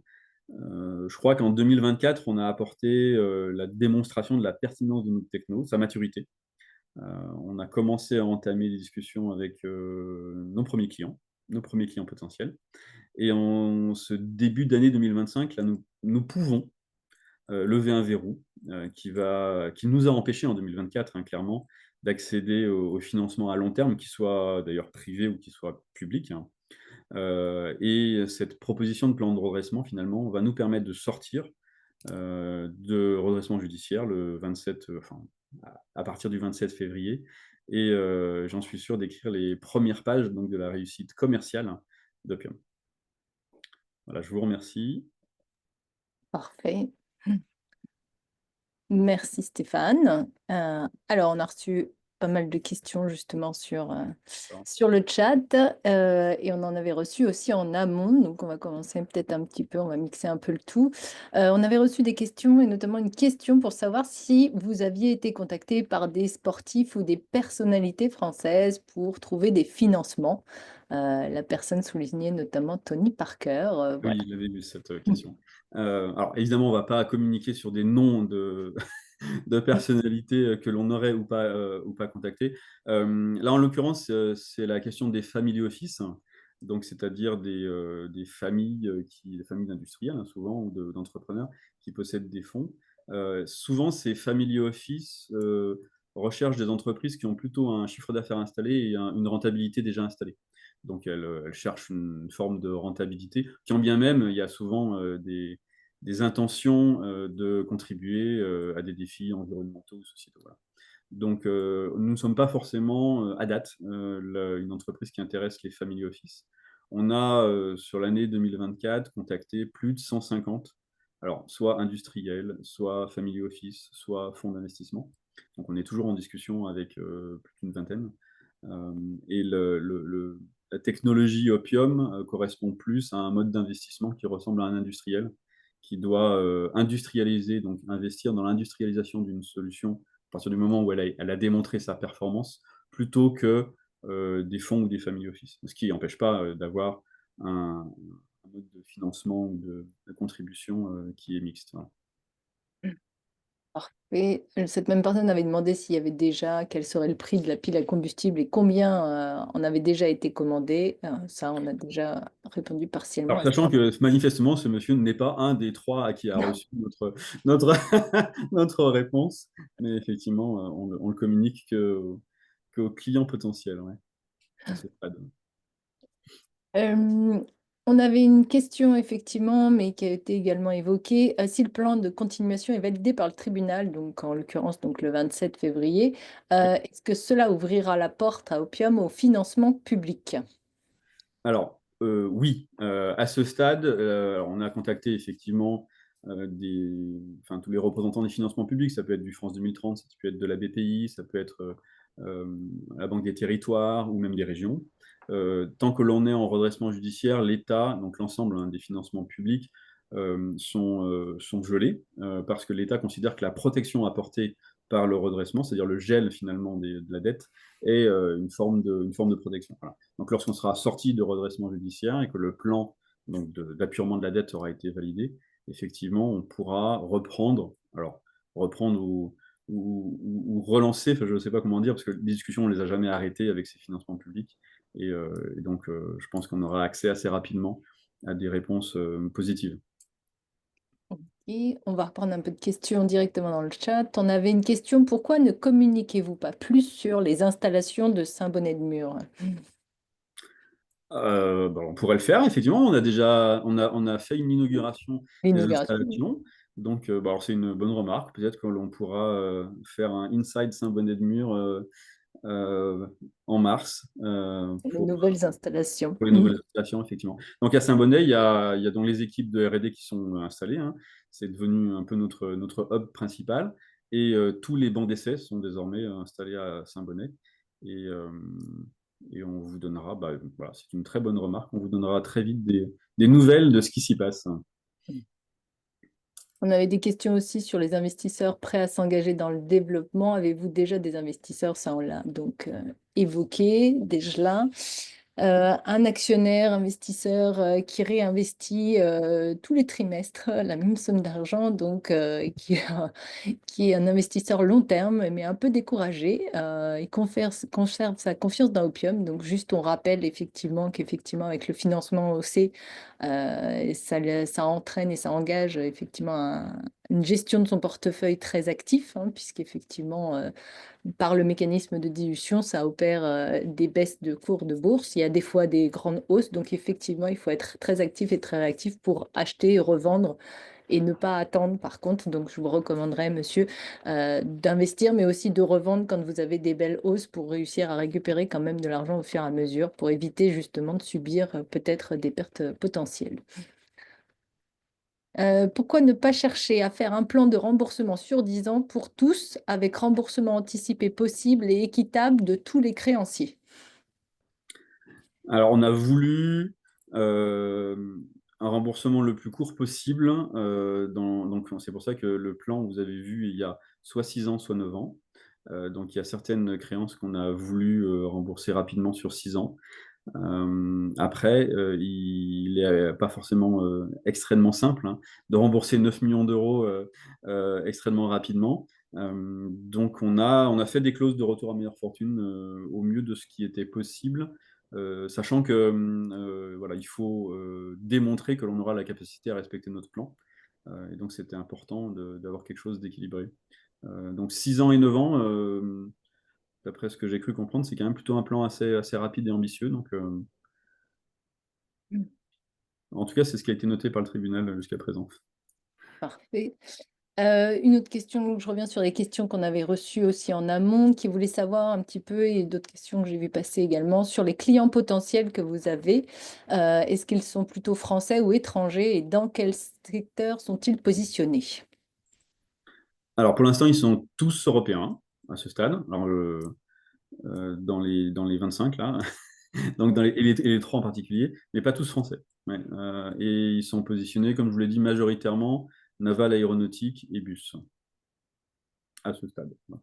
Je crois qu'en 2024, on a apporté la démonstration de la pertinence de notre techno, sa maturité. On a commencé à entamer des discussions avec nos premiers clients potentiels. Et en ce début d'année 2025, là, nous pouvons lever un verrou qui nous a empêchés en 2024, hein, clairement, d'accéder au financement à long terme, qu'il soit d'ailleurs privé ou qu'il soit public, hein. Et cette proposition de plan de redressement, finalement, va nous permettre de sortir de redressement judiciaire le 27, enfin, à partir du 27 février. Et j'en suis sûr d'écrire les premières pages donc, de la réussite commerciale d'Opium. Voilà, je vous remercie. Parfait. Merci Stéphane. Alors, on a reçu pas mal de questions justement sur le chat et on en avait reçu aussi en amont. Donc, on va commencer peut-être un petit peu, on va mixer un peu le tout. On avait reçu des questions et notamment une question pour savoir si vous aviez été contacté par des sportifs ou des personnalités françaises pour trouver des financements. La personne soulignait notamment Tony Parker. Voilà. Oui, j'avais vu cette question. Alors, évidemment, on ne va pas communiquer sur des noms de personnalités que l'on aurait ou pas contactées. Là, en l'occurrence, c'est la question des family office, donc c'est-à-dire des familles, des familles d'industriels, hein, souvent, ou d'entrepreneurs qui possèdent des fonds. Souvent, ces family office recherchent des entreprises qui ont plutôt un chiffre d'affaires installé et une rentabilité déjà installée. Donc, elles cherchent une forme de rentabilité, quand bien même il y a souvent des intentions de contribuer à des défis environnementaux ou sociétaux. Voilà. Donc, nous ne sommes pas forcément, à date, une entreprise qui intéresse les family office. On a, sur l'année 2024, contacté plus de 150, alors soit industriels, soit family office, soit fonds d'investissement. Donc, on est toujours en discussion avec plus d'une vingtaine. Et la technologie Opium correspond plus à un mode d'investissement qui ressemble à un industriel qui doit industrialiser, donc investir dans l'industrialisation d'une solution à partir du moment où elle a démontré sa performance, plutôt que des fonds ou des family office. Ce qui n'empêche pas d'avoir un mode de financement ou de contribution qui est mixte. Voilà. Parfait. Cette même personne avait demandé s'il y avait déjà, quel serait le prix de la pile à combustible et combien en avait déjà été commandé. Ça, on a déjà répondu partiellement Alors, à ça. sachant que manifestement, ce monsieur n'est pas un des trois à qui a reçu notre, notre réponse, mais effectivement, on le communique qu'aux clients potentiels, ouais, à ce stade. Euh, on avait une question effectivement, mais qui a été également évoquée. Si le plan de continuation est validé par le tribunal, donc en l'occurrence donc le 27 février, est-ce que cela ouvrira la porte à Opium au financement public? Alors, oui, à ce stade, alors, on a contacté effectivement tous les représentants des financements publics. Ça peut être du France 2030, ça peut être de la BPI, ça peut être la Banque des Territoires ou même des régions. Tant que l'on est en redressement judiciaire, l'État, donc l'ensemble, hein, des financements publics, sont gelés parce que l'État considère que la protection apportée par le redressement, c'est-à-dire le gel finalement de la dette, est une forme de protection. Voilà. Donc, lorsqu'on sera sorti de redressement judiciaire et que le plan d'appurement de la dette aura été validé, effectivement, on pourra reprendre ou relancer, enfin, je ne sais pas comment dire, parce que les discussions, on ne les a jamais arrêtées avec ces financements publics. Et donc, je pense qu'on aura accès assez rapidement à des réponses positives. Et on va reprendre un peu de questions directement dans le chat. On avait une question, pourquoi ne communiquez-vous pas plus sur les installations de Saint-Bonnet-de-Mur? On pourrait le faire, effectivement. On a fait une inauguration des L'inauguration. installations. Donc, alors c'est une bonne remarque. Peut-être que l'on pourra faire un Inside Saint-Bonnet-de-Mur en mars Les nouvelles installations. pour les nouvelles installations, effectivement. Donc, à Saint-Bonnet, il y a donc les équipes de R&D qui sont installées, hein. C'est devenu un peu notre hub principal. Et tous les bancs d'essai sont désormais installés à Saint-Bonnet. Et, et on vous donnera, voilà, c'est une très bonne remarque, on vous donnera très vite des nouvelles de ce qui s'y passe. On avait des questions aussi sur les investisseurs prêts à s'engager dans le développement. Avez-vous déjà des investisseurs? Ça, on l'a donc évoqué déjà. un actionnaire, investisseur qui réinvestit tous les trimestres la même somme d'argent, donc qui est un investisseur long terme, mais un peu découragé. Il conserve sa confiance dans Opium. Donc, juste, on rappelle effectivement qu'effectivement, avec le financement haussé, ça entraîne et ça engage effectivement une gestion de son portefeuille très actif, hein, puisqu'effectivement, par le mécanisme de dilution, ça opère des baisses de cours de bourse. Il y a des fois des grandes hausses. Donc, effectivement, il faut être très actif et très réactif pour acheter, revendre et ne pas attendre par contre. Donc, je vous recommanderais, monsieur, d'investir, mais aussi de revendre quand vous avez des belles hausses pour réussir à récupérer quand même de l'argent au fur et à mesure pour éviter justement de subir peut-être des pertes potentielles. Pourquoi ne pas chercher à faire un plan de remboursement sur 10 ans pour tous, avec remboursement anticipé possible et équitable de tous les créanciers? Alors, on a voulu un remboursement le plus court possible. Donc, c'est pour ça que le plan, vous avez vu, il y a soit 6 ans, soit 9 ans. Donc, il y a certaines créances qu'on a voulu rembourser rapidement sur 6 ans. Après, il n'est pas forcément extrêmement simple, hein, de rembourser 9 millions d'euros extrêmement rapidement. Donc, on a fait des clauses de retour à meilleure fortune au mieux de ce qui était possible, sachant que voilà, il faut démontrer que l'on aura la capacité à respecter notre plan. Et donc, c'était important d'avoir quelque chose d'équilibré. Donc, 6 ans et 9 ans, d'après ce que j'ai cru comprendre, c'est quand même plutôt un plan assez rapide et ambitieux. Donc, en tout cas, c'est ce qui a été noté par le tribunal jusqu'à présent. Parfait. Une autre question, je reviens sur les questions qu'on avait reçues aussi en amont, qui voulaient savoir un petit peu, et d'autres questions que j'ai vu passer également, sur les clients potentiels que vous avez. Est-ce qu'ils sont plutôt français ou étrangers et dans quel secteur sont-ils positionnés? Alors, pour l'instant, ils sont tous européens à ce stade. Alors, dans les 25, là, donc et les trois en particulier, mais pas tous français. Ouais. Et ils sont positionnés, comme je vous l'ai dit, majoritairement naval, aéronautique et bus à ce stade. Voilà.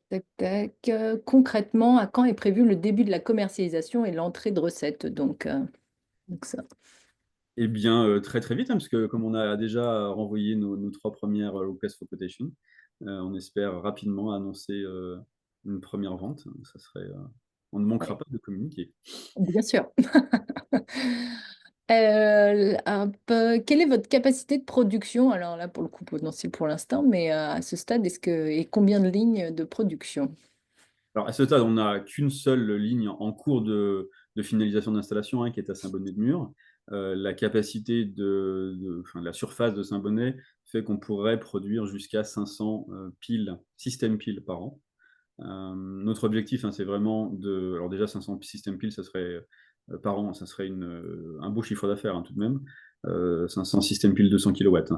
Tac, tac. Concrètement, à quand est prévu le début de la commercialisation et l'entrée de recettes? Donc ça. Eh bien, très très vite, hein, parce que comme on a déjà renvoyé nos trois premières requests for quotation, on espère rapidement annoncer une première vente. On ne manquera Ouais, pas de communiquer. bien sûr. Quelle est votre capacité de production? Alors là, pour le coup, potentiel pour l'instant, mais à ce stade, et combien de lignes de production? Alors, à ce stade, on n'a qu'une seule ligne en cours de finalisation d'installation, hein, qui est à Saint-Bonnet-de-Mur. La capacité enfin, la surface de Saint-Bonnet fait qu'on pourrait produire jusqu'à 500 piles, système piles par an. Notre objectif, hein, c'est vraiment de. Alors, déjà, 500 système piles, ça serait par an, ça serait un beau chiffre d'affaires, hein, tout de même. 500 système piles 200 kW, hein,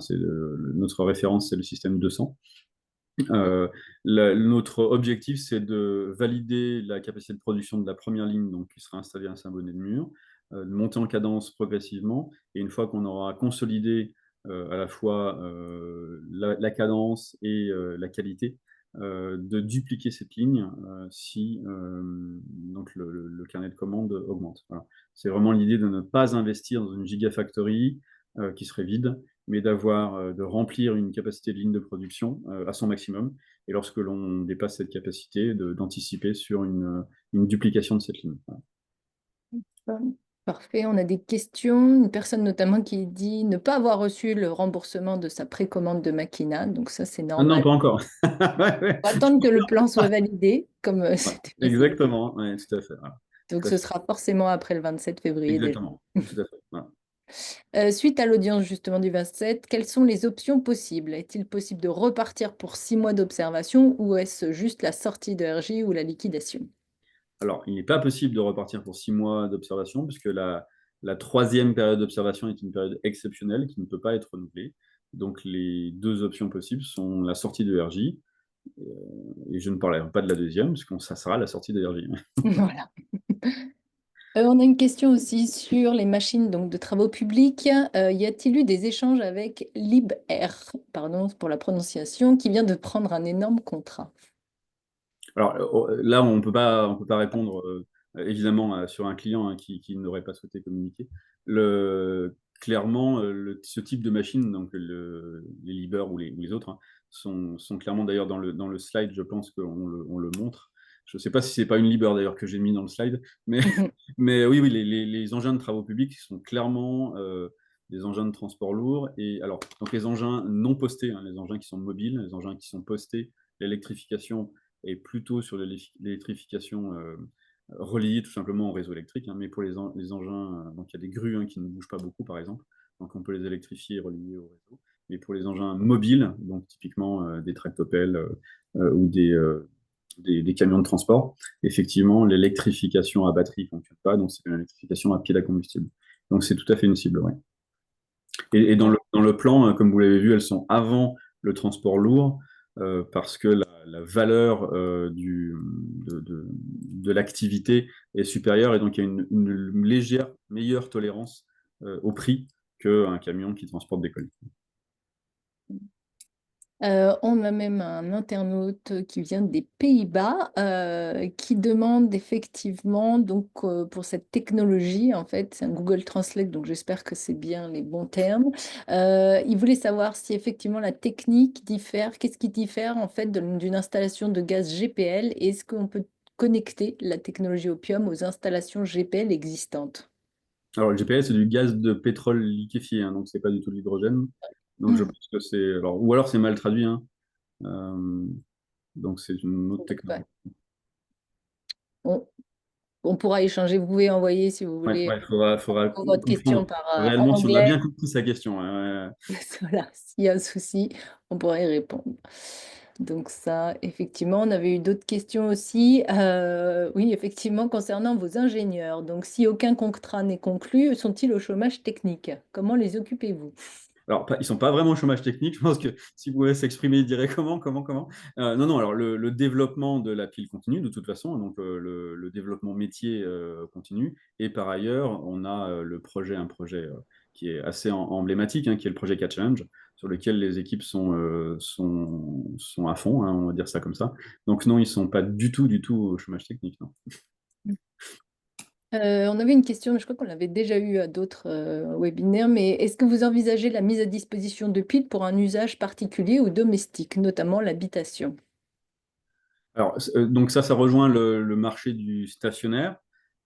notre référence, c'est le système 200. Euh, Notre objectif, c'est de valider la capacité de production de la première ligne, donc, qui sera installée à Saint-Bonnet-de-Mur, de monter en cadence progressivement, et une fois qu'on aura consolidé à la fois la cadence et la qualité, de dupliquer cette ligne si donc le carnet de commandes augmente. Voilà. C'est vraiment l'idée de ne pas investir dans une gigafactory qui serait vide, mais de remplir une capacité de ligne de production à son maximum. Et lorsque l'on dépasse cette capacité, d'anticiper sur une duplication de cette ligne. Voilà. Parfait, on a des questions. Une personne notamment qui dit ne pas avoir reçu le remboursement de sa précommande de Makina. Donc ça, c'est Ah non, normal. pas encore. Ouais, ouais. On va attendre que le plan soit validé, comme Ouais, c'était passé. exactement, ouais, tout à fait. Voilà. Donc Tout à ce fait. sera forcément après le 27 février déjà. Exactement, tout à fait. Voilà. Suite à l'audience justement du 27, quelles sont les options possibles? Est-il possible de repartir pour 6 mois d'observation ou est-ce juste la sortie de RJ ou la liquidation? Alors, il n'est pas possible de repartir pour 6 mois d'observation, puisque la troisième période d'observation est une période exceptionnelle qui ne peut pas être renouvelée. Donc, les deux options possibles sont la sortie de RJ, et je ne parlerai pas de la deuxième, puisque ça sera la sortie de RJ. Voilà. On a une question aussi sur les machines donc, de travaux publics. Y a-t-il eu des échanges avec LibR, pardon pour la prononciation, qui vient de prendre un énorme contrat? Alors là, on peut pas répondre évidemment sur un client hein, qui n'aurait pas souhaité communiquer. Clairement, ce type de machine, donc les Liber ou les autres, hein, sont clairement d'ailleurs dans le slide, je pense qu'on le montre. Je ne sais pas si c'est pas une Liber d'ailleurs que j'ai mis dans le slide, mais, Mhm. mais oui, oui, les engins de travaux publics sont clairement des engins de transport lourd. Et alors, donc les engins non postés, hein, les engins qui sont mobiles, les engins qui sont postés, l'électrification est plutôt sur l'électrification reliée tout simplement au réseau électrique. Hein, mais pour les engins, donc il y a des grues hein, qui ne bougent pas beaucoup par exemple, donc on peut les électrifier et relier au réseau. Mais pour les engins mobiles, donc typiquement des tractopelles ou des camions de transport, effectivement, l'électrification à batterie ne fonctionne pas, donc c'est une électrification à pile à combustible. Donc c'est tout à fait une cible, ouais. Et dans le plan, comme vous l'avez vu, elles sont avant le transport lourd parce que la valeur de l'activité est supérieure et donc il y a une légère meilleure tolérance au prix qu'un camion qui transporte des colis. On a même un internaute qui vient des Pays-Bas qui demande effectivement donc pour cette technologie en fait c'est un Google Translate donc j'espère que c'est bien les bons termes. Il voulait savoir si effectivement la technique diffère, qu'est-ce qui diffère en fait d'une installation de gaz GPL et est-ce qu'on peut connecter la technologie Opium aux installations GPL existantes? Alors le GPS, c'est du gaz de pétrole liquéfié, hein, donc c'est pas du tout de l'hydrogène. Donc je pense que c'est... Alors, ou alors c'est mal traduit, hein, euh, donc c'est une autre Ouais. technologie. On, on pourra échanger, vous pouvez envoyer si vous Ouais, voulez ouais, il faudra votre question comprendre par réellement si on a anglais. bien compris sa question. Ouais, ouais. Voilà, s'il y a un souci, on pourrait y répondre. Donc ça, effectivement, on avait eu d'autres questions aussi. Oui, effectivement, concernant vos ingénieurs. Donc, si aucun contrat n'est conclu, sont-ils au chômage technique? Comment les occupez-vous? Alors, ils sont pas vraiment au chômage technique. Je pense que si vous pouvez s'exprimer, ils diraient comment. Non, non, alors le développement de la pile continue de toute façon, donc le développement métier continue. Et par ailleurs, on a un projet qui est assez emblématique, hein, qui est le projet Catch Challenge, sur lequel les équipes sont à fond, hein, on va dire ça comme ça. Donc non, ils sont pas du tout au chômage technique, non. On avait une question, mais je crois qu'on l'avait déjà eu à d'autres webinaires, mais est-ce que vous envisagez la mise à disposition de piles pour un usage particulier ou domestique, notamment l'habitation? Alors, donc ça rejoint le marché du stationnaire.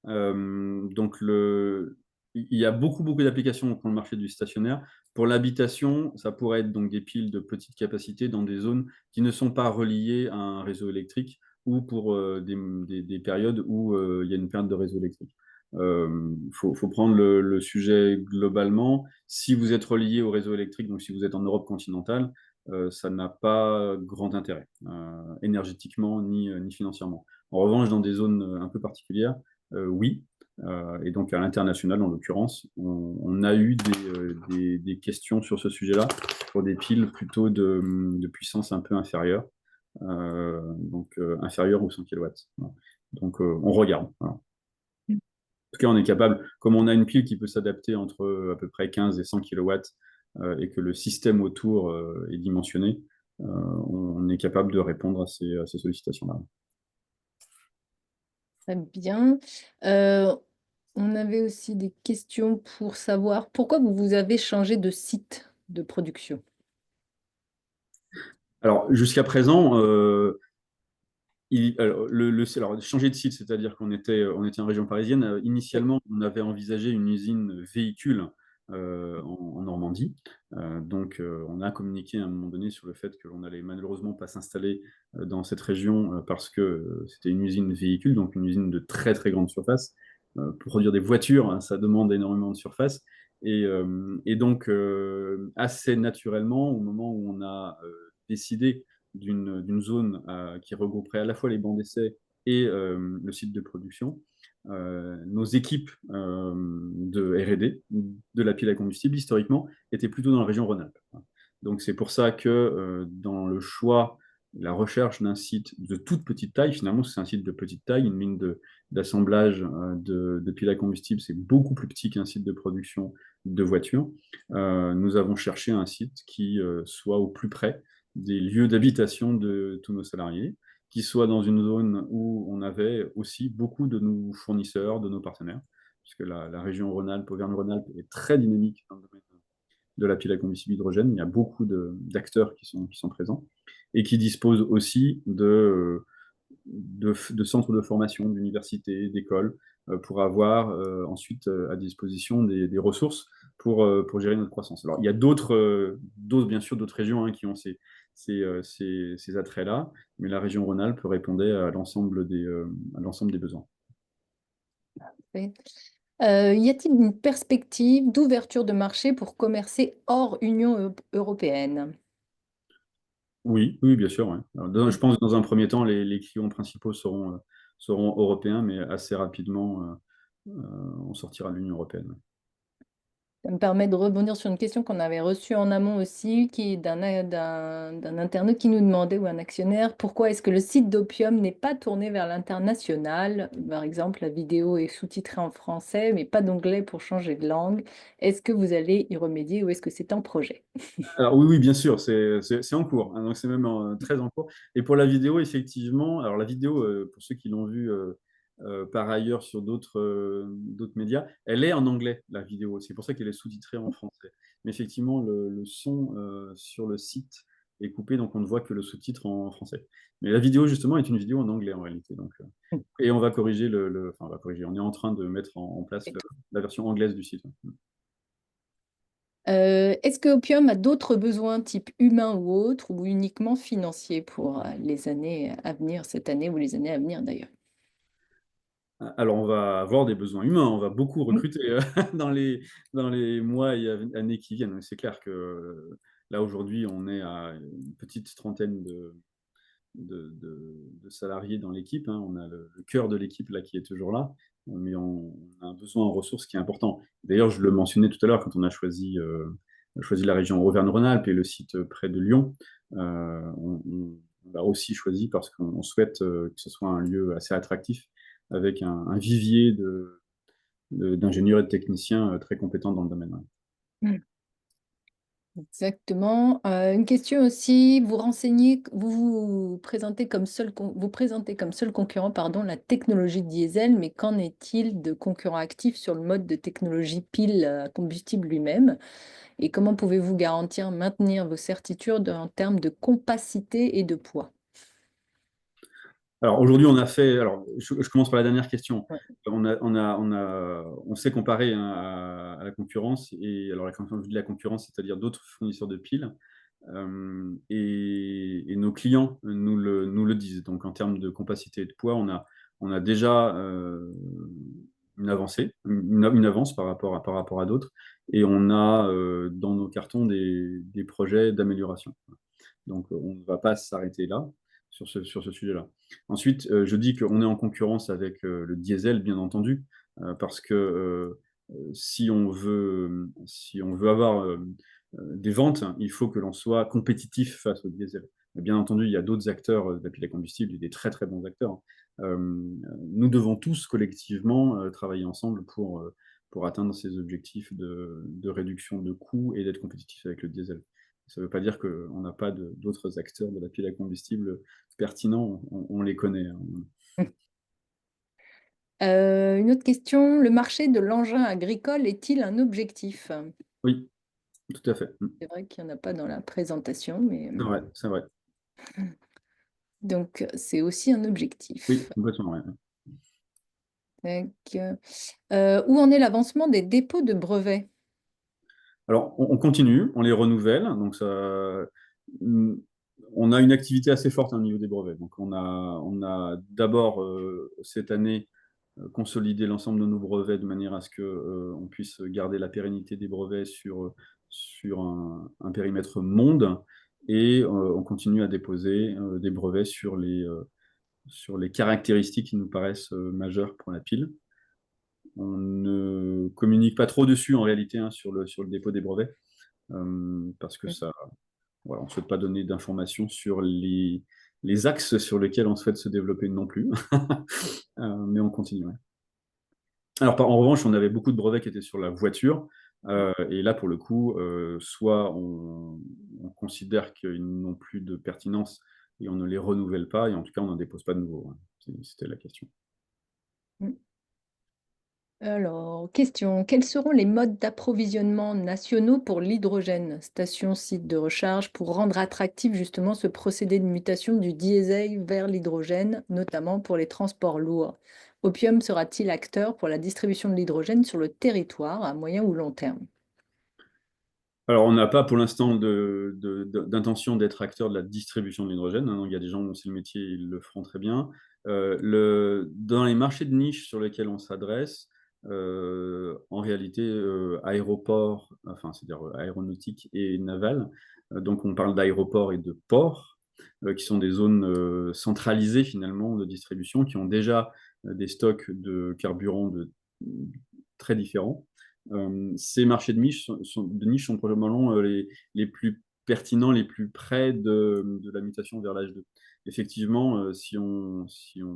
Donc, il y a beaucoup, beaucoup d'applications pour le marché du stationnaire. Pour l'habitation, ça pourrait être donc des piles de petite capacité dans des zones qui ne sont pas reliées à un réseau électrique ou pour des périodes où il y a une perte de réseau électrique. Il faut prendre le sujet globalement. Si vous êtes relié au réseau électrique, donc si vous êtes en Europe continentale, ça n'a pas grand intérêt, énergétiquement ni financièrement. En revanche, dans des zones un peu particulières, oui. Et donc à l'international, en l'occurrence, on a eu des questions sur ce sujet-là, pour des piles plutôt de puissance un peu inférieure, donc inférieure aux 100 kW. Voilà. Donc on regarde. Voilà. En tout cas, on est capable, comme on a une pile qui peut s'adapter entre à peu près 15 et 100 kW et que le système autour est dimensionné, on est capable de répondre à ces sollicitations-là. Très bien. Euh, on avait aussi des questions pour savoir pourquoi vous avez changé de site de production. Alors, jusqu'à présent, alors, changer de site, c'est-à-dire qu'on était en région parisienne. Oui. Initialement, on avait envisagé une usine véhicule en Normandie. Donc, on a communiqué à un moment donné sur le fait que l'on n'allait malheureusement pas s'installer dans cette région parce que c'était une usine véhicule, donc une usine de très très grande surface. Pour produire des voitures, hein, ça demande énormément de surface. Et donc, assez naturellement, au moment où on a décidé d'une zone qui regrouperait à la fois les bancs d'essai et le site de production, nos équipes de R&D, de la pile à combustible, historiquement, étaient plutôt dans la région Rhône-Alpes. Donc c'est pour ça que dans le choix, la recherche d'un site de toute petite taille, finalement c'est un site de petite taille, une ligne d'assemblage de piles à combustible, c'est beaucoup plus petit qu'un site de production de voitures. Nous avons cherché un site qui soit au plus près des lieux d'habitation de tous nos salariés, qui soit dans une zone où on avait aussi beaucoup de nos fournisseurs, de nos partenaires, puisque la région Rhône-Alpes, Auvergne-Rhône-Alpes est très dynamique dans le domaine de la pile à combustible hydrogène. Il y a beaucoup d'acteurs qui sont présents et qui disposent aussi de centres de formation, d'universités, d'écoles, pour avoir ensuite à disposition des ressources pour gérer notre croissance. Alors, il y a bien sûr, d'autres régions, hein, qui ont ces attraits-là, mais la région Rhône-Alpes répondait à l'ensemble des besoins. Oui. Y a-t-il une perspective d'ouverture de marché pour commercer hors Union européenne? Oui, oui, bien sûr. Ouais. Alors, je pense que dans un premier temps, les clients principaux seront européens, mais assez rapidement, on sortira de l'Union européenne. Ouais. Ça me permet de rebondir sur une question qu'on avait reçue en amont aussi, qui est d'un internaute qui nous demandait, ou un actionnaire, pourquoi est-ce que le site d'Opium n'est pas tourné vers l'international? Par exemple, la vidéo est sous-titrée en français, mais pas d'onglet pour changer de langue. Est-ce que vous allez y remédier ou est-ce que c'est en projet? Alors oui, oui, bien sûr, c'est en cours, hein, donc c'est même très en cours. Et pour la vidéo, effectivement, alors la vidéo, pour ceux qui l'ont vue par ailleurs sur d'autres médias, elle est en anglais, la vidéo. C'est pour ça qu'elle est sous-titrée en français. Mais effectivement, le son sur le site est coupé, donc on ne voit que le sous-titre en français. Mais la vidéo, justement, est une vidéo en anglais en réalité. Donc, et on va corriger enfin, on va corriger. On est en train de mettre en place la version anglaise du site. Est-ce que Opium a d'autres besoins type humain ou autre, ou uniquement financiers pour les années à venir, cette année ou les années à venir d'ailleurs? Alors, on va avoir des besoins humains, on va beaucoup Mm. recruter dans les mois et années qui viennent. C'est clair que là, aujourd'hui, on est à une petite trentaine de salariés dans l'équipe, hein. On a le cœur de l'équipe là qui est toujours là, mais on a un besoin en ressources qui est important. D'ailleurs, je le mentionnais tout à l'heure quand on a choisi la région Auvergne-Rhône-Alpes et le site près de Lyon. On l'a aussi choisi parce qu'on souhaite que ce soit un lieu assez attractif avec un vivier d'ingénieurs et de techniciens très compétents dans le domaine. Mm. Exactement. Une question aussi, vous présentez comme vous présentez comme seul concurrent, pardon, la technologie diesel, mais qu'en est-il de concurrents actifs sur le mode de technologie pile à combustible lui-même? Et comment pouvez-vous maintenir vos certitudes en termes de compacité et de poids? Alors aujourd'hui, alors je commence par la dernière question. Ouais. On s'est comparé, hein, à la concurrence. Et alors, quand je dis la concurrence, c'est-à-dire d'autres fournisseurs de piles. Et nos clients nous le disent. Donc, en termes de compacité et de poids, on a déjà une avancée, une avance par rapport à d'autres. Et on a dans nos cartons des projets d'amélioration. Donc, on ne va pas s'arrêter là sur ce sujet-là. Ensuite, je dis qu'on est en concurrence avec le diesel, bien entendu, parce que si on veut avoir des ventes, il faut que l'on soit compétitif face au diesel. Mais bien entendu, il y a d'autres acteurs de la pile à combustible, et des très très bons acteurs. Nous devons tous collectivement travailler ensemble pour atteindre ces objectifs de réduction de coûts et d'être compétitif avec le diesel. Ça ne veut pas dire qu'on n'a pas d'autres acteurs de la pile à combustible pertinents, on les connaît, hein. Une autre question, le marché de l'engin agricole est-il un objectif? Oui, tout à fait. C'est vrai qu'il n'y en a pas dans la présentation, mais C'est vrai, c'est vrai. donc c'est aussi un Oui, objectif. complètement, ouais. Tac. Où en est l'avancement des dépôts de brevets? Alors, on continue, on les renouvelle. Donc, on a une activité assez forte, hein, au niveau des brevets. Donc, on a d'abord, cette année, consolidé l'ensemble de nos brevets de manière à ce qu'on puisse garder la pérennité des brevets sur un périmètre monde. Et on continue à déposer des brevets sur les caractéristiques qui nous paraissent majeures pour la pile. On ne communique pas trop dessus en réalité, hein, sur le dépôt des brevets, parce que voilà, on ne souhaite pas donner d'informations sur les axes sur lesquels on souhaite se développer non plus. Mais on continue. Ouais. Alors, en revanche, on avait beaucoup de brevets qui étaient sur la voiture. Et là, pour le coup, soit on considère qu'ils n'ont plus de pertinence et on ne les renouvelle pas, et en tout cas, on n'en dépose pas de nouveaux, hein. C'était la question. Mm. Alors, question, quels seront les modes d'approvisionnement nationaux pour l'hydrogène, station, site de recharge, pour rendre attractif justement ce procédé de mutation du diesel vers l'hydrogène, notamment pour les transports lourds? Opium sera-t-il acteur pour la distribution de l'hydrogène sur le territoire à moyen ou long terme? Alors, on n'a pas pour l'instant d'intention d'être acteur de la distribution de l'hydrogène, hein. Il y a des gens dont c'est le métier, ils le feront très bien. Dans les marchés de niche sur lesquels on s'adresse, en réalité, aéroport, enfin, c'est-à-dire aéronautique et naval, donc on parle d'aéroport et de port, qui sont des zones centralisées finalement de distribution, qui ont déjà des stocks de carburant très différents. Ces marchés de niche sont probablement les plus pertinents, les plus près de la mutation vers l'H2. Effectivement, si on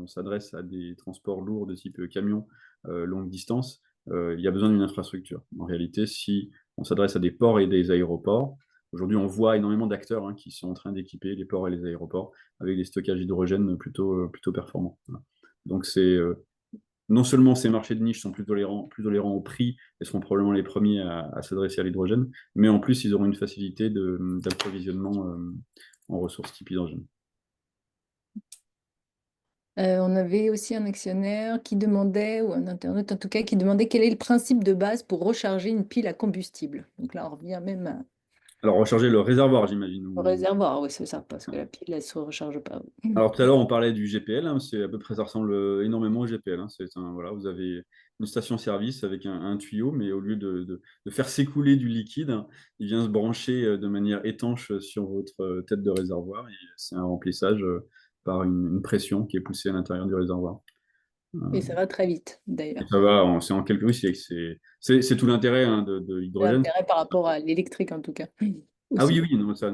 s'adresse à des transports lourds de type camion longue distance, il y a besoin d'une infrastructure. En réalité, si on s'adresse à des ports et des aéroports, aujourd'hui on voit énormément d'acteurs, hein, qui sont en train d'équiper les ports et les aéroports avec des stockages d'hydrogène plutôt performants. Voilà. Donc non seulement ces marchés de niche sont plus tolérants au prix et seront probablement les premiers à s'adresser à l'hydrogène, mais en plus, ils auront une facilité d'approvisionnement en ressources type hydrogène. On avait aussi un actionnaire qui demandait, ou un internaute en tout cas, qui demandait quel est le principe de base pour recharger une pile à combustible. Donc là, on revient même Alors, recharger le réservoir, j'imagine. au réservoir, oui, c'est ça, parce que la pile, elle ne se recharge pas. Alors, tout à l'heure, on parlait du GPL, hein, c'est à peu près, ça ressemble énormément au GPL, hein. Voilà, vous avez une station-service avec un tuyau, mais au lieu de faire s'écouler du liquide, hein, il vient se brancher de manière étanche sur votre tête de réservoir, et c'est un remplissage par une pression qui est poussée à l'intérieur du réservoir. Et ça va très vite, Et d'ailleurs. ça va, c'est en quelques... Oui, c'est tout l'intérêt, hein, de C'est l'hydrogène. l'intérêt par rapport à l'électrique, en tout cas. Ah oui, Aussi. oui, non, c'est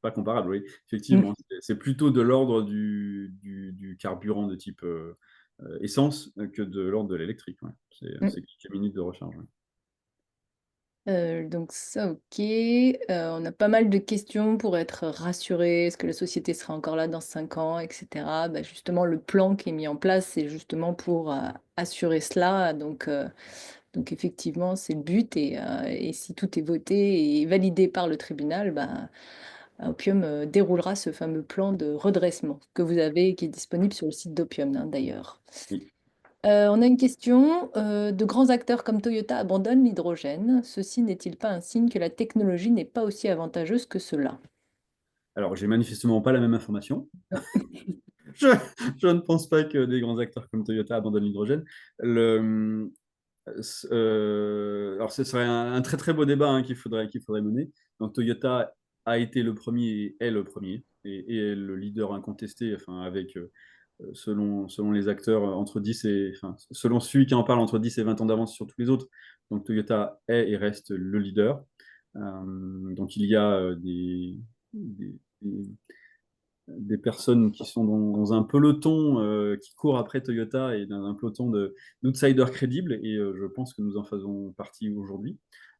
pas comparable, oui. Mm. Effectivement, c'est plutôt de l'ordre du carburant de type essence que de l'ordre de l'électrique, ouais. Mm. C'est quelques minutes de recharge, ouais. Donc ça, ok. On a pas mal de questions pour être rassuré. Est-ce que la société sera encore là dans 5 ans, etc. Bah, justement, le plan qui est mis en place, c'est justement pour assurer cela. Donc effectivement, c'est le but. Et si tout est voté et validé par le tribunal, bah, Opium déroulera ce fameux plan de redressement que vous avez, qui est disponible sur le site d'Opium, hein, d'ailleurs. Oui. On a une question. De grands acteurs comme Toyota abandonnent l'hydrogène. Ceci n'est-il pas un signe que la technologie n'est pas aussi avantageuse que cela? Alors, j'ai manifestement pas la même information. Je, je ne pense pas que des grands acteurs comme Toyota abandonnent l'hydrogène. Alors, ce serait un très très beau débat, hein, qu'il faudrait mener. Donc, Toyota a été le premier et est le premier et est le leader incontesté, enfin, avec, selon les acteurs, enfin, selon celui qui en parle, entre 10 et 20 ans d'avance sur tous les autres. Donc, Toyota est et reste le leader. Donc, il y a des, des- des personnes qui sont dans un peloton qui court après Toyota et dans un peloton d'outsiders crédibles, et je pense que nous en faisons partie aujourd'hui.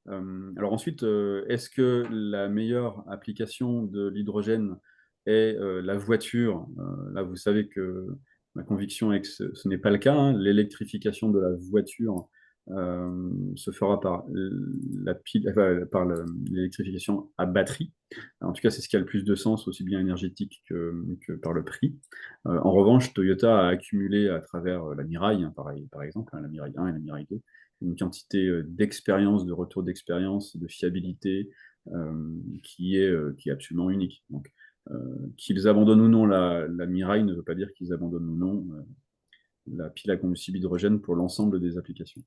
Alors ensuite, est-ce que la meilleure application de l'hydrogène est la voiture? Là, vous savez que ma conviction est que ce n'est pas le cas, hein. L'électrification de la voiture se fera par l'électrification à batterie. En tout cas, c'est ce qui a le plus de sens, aussi bien énergétique que par le prix. En revanche, Toyota a accumulé à travers la Mirai, hein, par exemple, hein, la Mirai 1 et la Mirai 2, une quantité d'expérience, de retour d'expérience, de fiabilité qui est absolument unique. Donc, qu'ils abandonnent ou non la Mirai ne veut pas dire qu'ils abandonnent ou non la pile à combustible hydrogène pour l'ensemble des applications.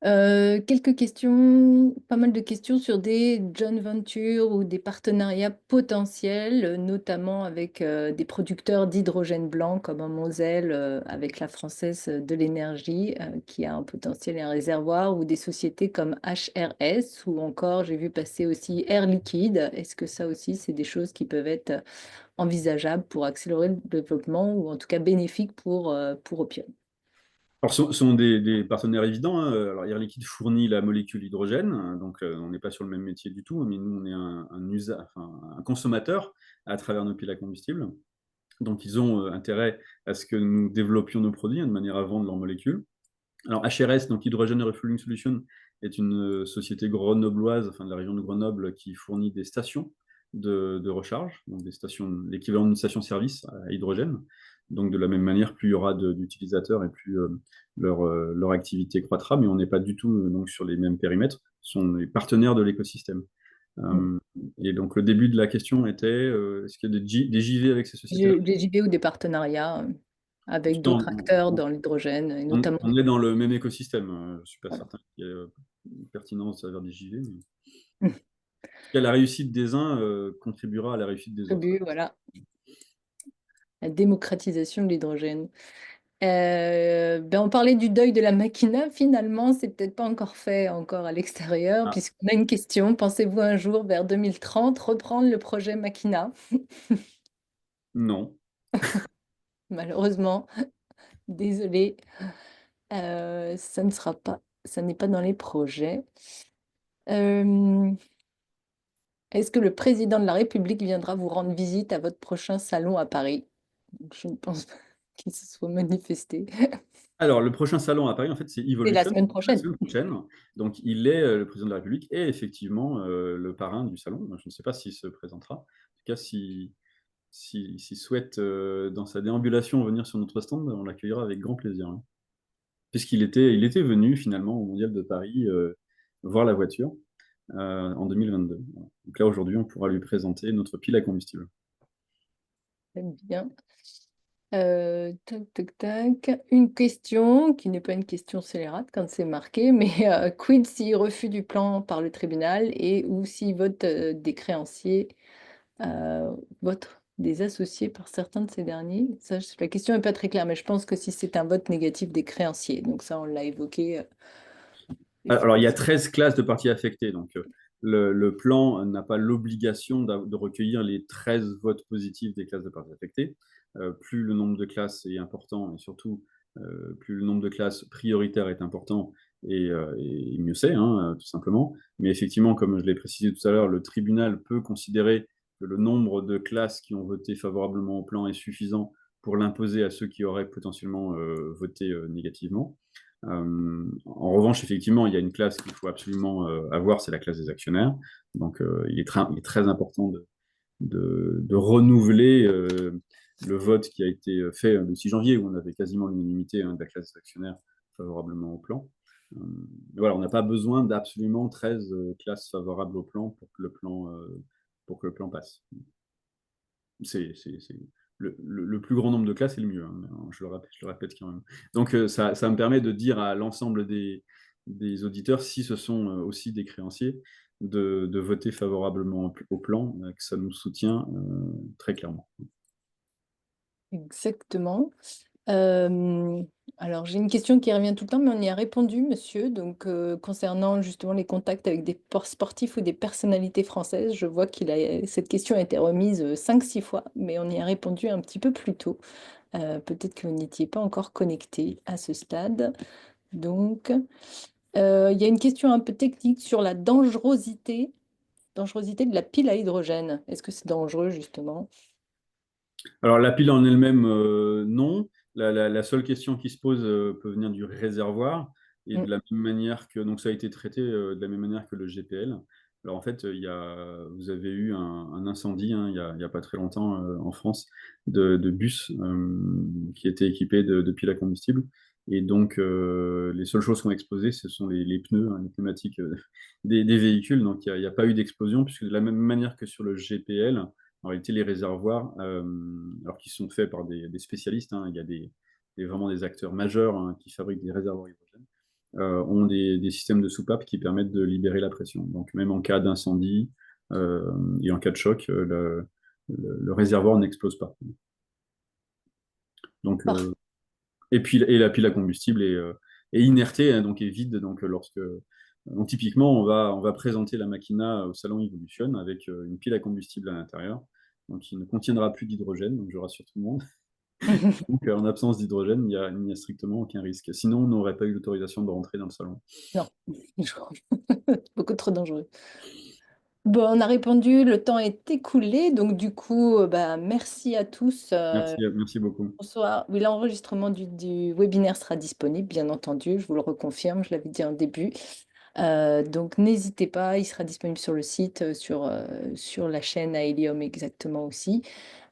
Quelques questions, pas mal de questions sur des joint ventures ou des partenariats potentiels, notamment avec des producteurs d'hydrogène blanc comme en Moselle, avec la Française de l'énergie, qui a un potentiel et un réservoir, ou des sociétés comme HRS, ou encore j'ai vu passer aussi Air Liquide. Est-ce que ça aussi, c'est des choses qui peuvent être envisageables pour accélérer le développement ou en tout cas bénéfiques pour Opium? Alors, ce sont des partenaires évidents, hein. Alors, Air Liquide fournit la molécule hydrogène, hein, donc on n'est pas sur le même métier du tout, mais nous, on est un consommateur à travers nos piles à combustible. Donc, ils ont intérêt à ce que nous développions nos produits, hein, de manière à vendre leurs molécules. Alors, HRS, donc Hydrogen Refueling Solution, est une société grenobloise, enfin de la région de Grenoble, qui fournit des stations de recharge, donc des stations, l'équivalent d'une station-service à hydrogène. Donc, de la même manière, plus il y aura d'utilisateurs et plus leur activité croîtra, mais on n'est pas du tout donc, sur les mêmes périmètres, ce sont les partenaires de l'écosystème. Mm. Euh, et donc, le début de la question était est-ce qu'il y a des JV avec ces sociétés-là? Des JV ou des partenariats En tout avec cas, d'autres acteurs dans l'hydrogène, et notamment. on est dans le même écosystème. Je ne suis pas certain qu'il y ait une pertinence vers des JV. Mais... En tout cas, la réussite des uns contribuera à la réussite des autres. Contribue, voilà, la démocratisation de l'hydrogène. Ben on parlait du deuil de la Makina. Finalement, c'est peut-être pas encore fait encore à l'extérieur, Ah, puisqu'on a une question. Pensez-vous un jour, vers 2030, reprendre le projet Makina? non. Malheureusement, désolé, ça ne sera pas, ça n'est pas dans les projets. Euh, Est-ce que le président de la République viendra vous rendre visite à votre prochain salon à Paris? Je ne pense pas qu'il se soit manifesté. Alors, le prochain salon à Paris, en fait, c'est C'est la Evolution, semaine la prochaine. semaine prochaine. Donc, il est le président de la République et effectivement le parrain du salon. Je ne sais pas s'il se présentera. En tout cas, s'il souhaite, dans sa déambulation, venir sur notre stand, on l'accueillera avec grand plaisir, hein. Il était venu finalement au Mondial de Paris voir la voiture en 2022. Voilà. Donc là, aujourd'hui, on pourra lui présenter notre pile à combustible. Très bien. Tac, tac, tac. Une question qui n'est pas une question scélérate quand c'est marqué, mais quid si refus du plan par le tribunal et ou si vote des créanciers, vote des associés par certains de ces derniers? Ça, la question n'est pas très claire, mais je pense que si c'est un vote négatif des créanciers, donc ça, on l'a évoqué. Alors, il y a 13 classes de parties affectées. Donc, le plan n'a pas l'obligation de recueillir les 13 votes positifs des classes de parties affectées. Plus le nombre de classes est important et surtout, plus le nombre de classes prioritaires est important et mieux c'est, hein, tout simplement. Mais effectivement, comme je l'ai précisé tout à l'heure, le tribunal peut considérer que le nombre de classes qui ont voté favorablement au plan est suffisant pour l'imposer à ceux qui auraient potentiellement voté négativement. En revanche, effectivement, il y a une classe qu'il faut absolument avoir, c'est la classe des actionnaires. Donc, il est très important de renouveler le vote qui a été fait le 6 janvier, où on avait quasiment l'unanimité de la classe des actionnaires favorablement au plan. Euh, voilà, on n'a pas besoin d'absolument 13 classes favorables au plan pour que le plan passe. C'est le plus grand nombre de classes, c'est le mieux, hein, je le répète quand même. Donc, ça me permet de dire à l'ensemble des auditeurs, si ce sont aussi des créanciers, de voter favorablement au plan, que ça nous soutient très clairement. Exactement. Euh, alors, j'ai une question qui revient tout le temps, mais on y a répondu, monsieur. Donc, concernant justement les contacts avec des sportifs ou des personnalités françaises, je vois cette question a été remise 5-6 fois, mais on y a répondu un petit peu plus tôt. Peut-être que vous n'étiez pas encore connecté à ce stade. Donc, il y a une question un peu technique sur la dangerosité de la pile à hydrogène. Est-ce que c'est dangereux, justement? Alors, la pile en elle-même, non. La seule question qui se pose peut venir du réservoir. Et Mm. de la même manière que, donc ça a été traité de la même manière que le GPL. Alors en fait, vous avez eu un incendie hein, il y a pas très longtemps en France de bus qui étaient équipés de piles à combustible. Et donc les seules choses qui ont explosé, ce sont les pneus, hein, les pneumatiques des véhicules. Donc il n'y a pas eu d'explosion, puisque de la même manière que sur le GPL, en réalité, les réservoirs, alors qu'ils sont faits par des spécialistes, hein, il y a vraiment des acteurs majeurs hein, qui fabriquent des réservoirs hydrogène, ont des systèmes de soupape qui permettent de libérer la pression. Donc même en cas d'incendie et en cas de choc, le réservoir n'explose pas. Donc, Parfait. et la pile à combustible est inertée, hein, donc est vide. Donc typiquement, on va présenter la Machina au salon Evolution avec une pile à combustible à l'intérieur, donc qui ne contiendra plus d'hydrogène, donc je rassure tout le monde. Donc, en absence d'hydrogène, il n'y a strictement aucun risque. Sinon, on n'aurait pas eu l'autorisation de rentrer dans le salon. Non, beaucoup trop dangereux. Bon, on a répondu, le temps est écoulé, donc du coup, bah, merci à tous. Merci beaucoup. Bonsoir. Oui, l'enregistrement du webinaire sera disponible, bien entendu, je vous le reconfirme, je l'avais dit en début. Donc n'hésitez pas, il sera disponible sur le site, sur la chaîne à Helium exactement aussi.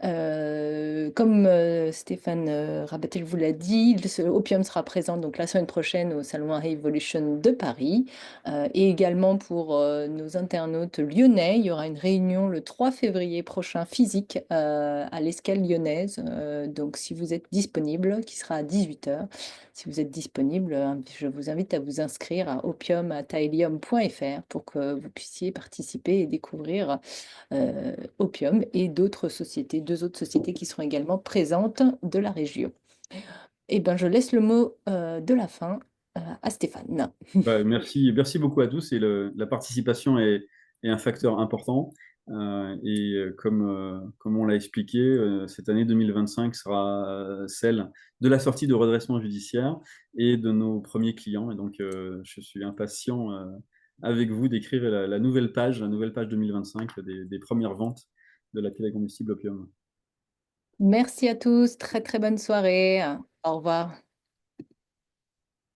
Comme Stéphane Rabatel vous l'a dit, Opium sera présent donc la semaine prochaine au Salon Art Evolution de Paris. Et également pour nos internautes lyonnais, il y aura une réunion le 3 février prochain physique à l'Escale lyonnaise. Donc si vous êtes disponible, qui sera à 18 heures. Si vous êtes disponible, je vous invite à vous inscrire à opium@helium.fr pour que vous puissiez participer et découvrir Opium et d'autres sociétés, deux autres sociétés qui seront également présentes de la région. Et ben, je laisse le mot de la fin à Stéphane. Bah, merci beaucoup à tous. Et la participation est un facteur important. Comme on l'a expliqué, cette année 2025 sera celle de la sortie de redressement judiciaire et de nos premiers clients. Et donc, je suis impatient avec vous d'écrire la nouvelle page 2025 des premières ventes de la pile à combustible Opium. Merci à tous, très très bonne soirée. Au revoir.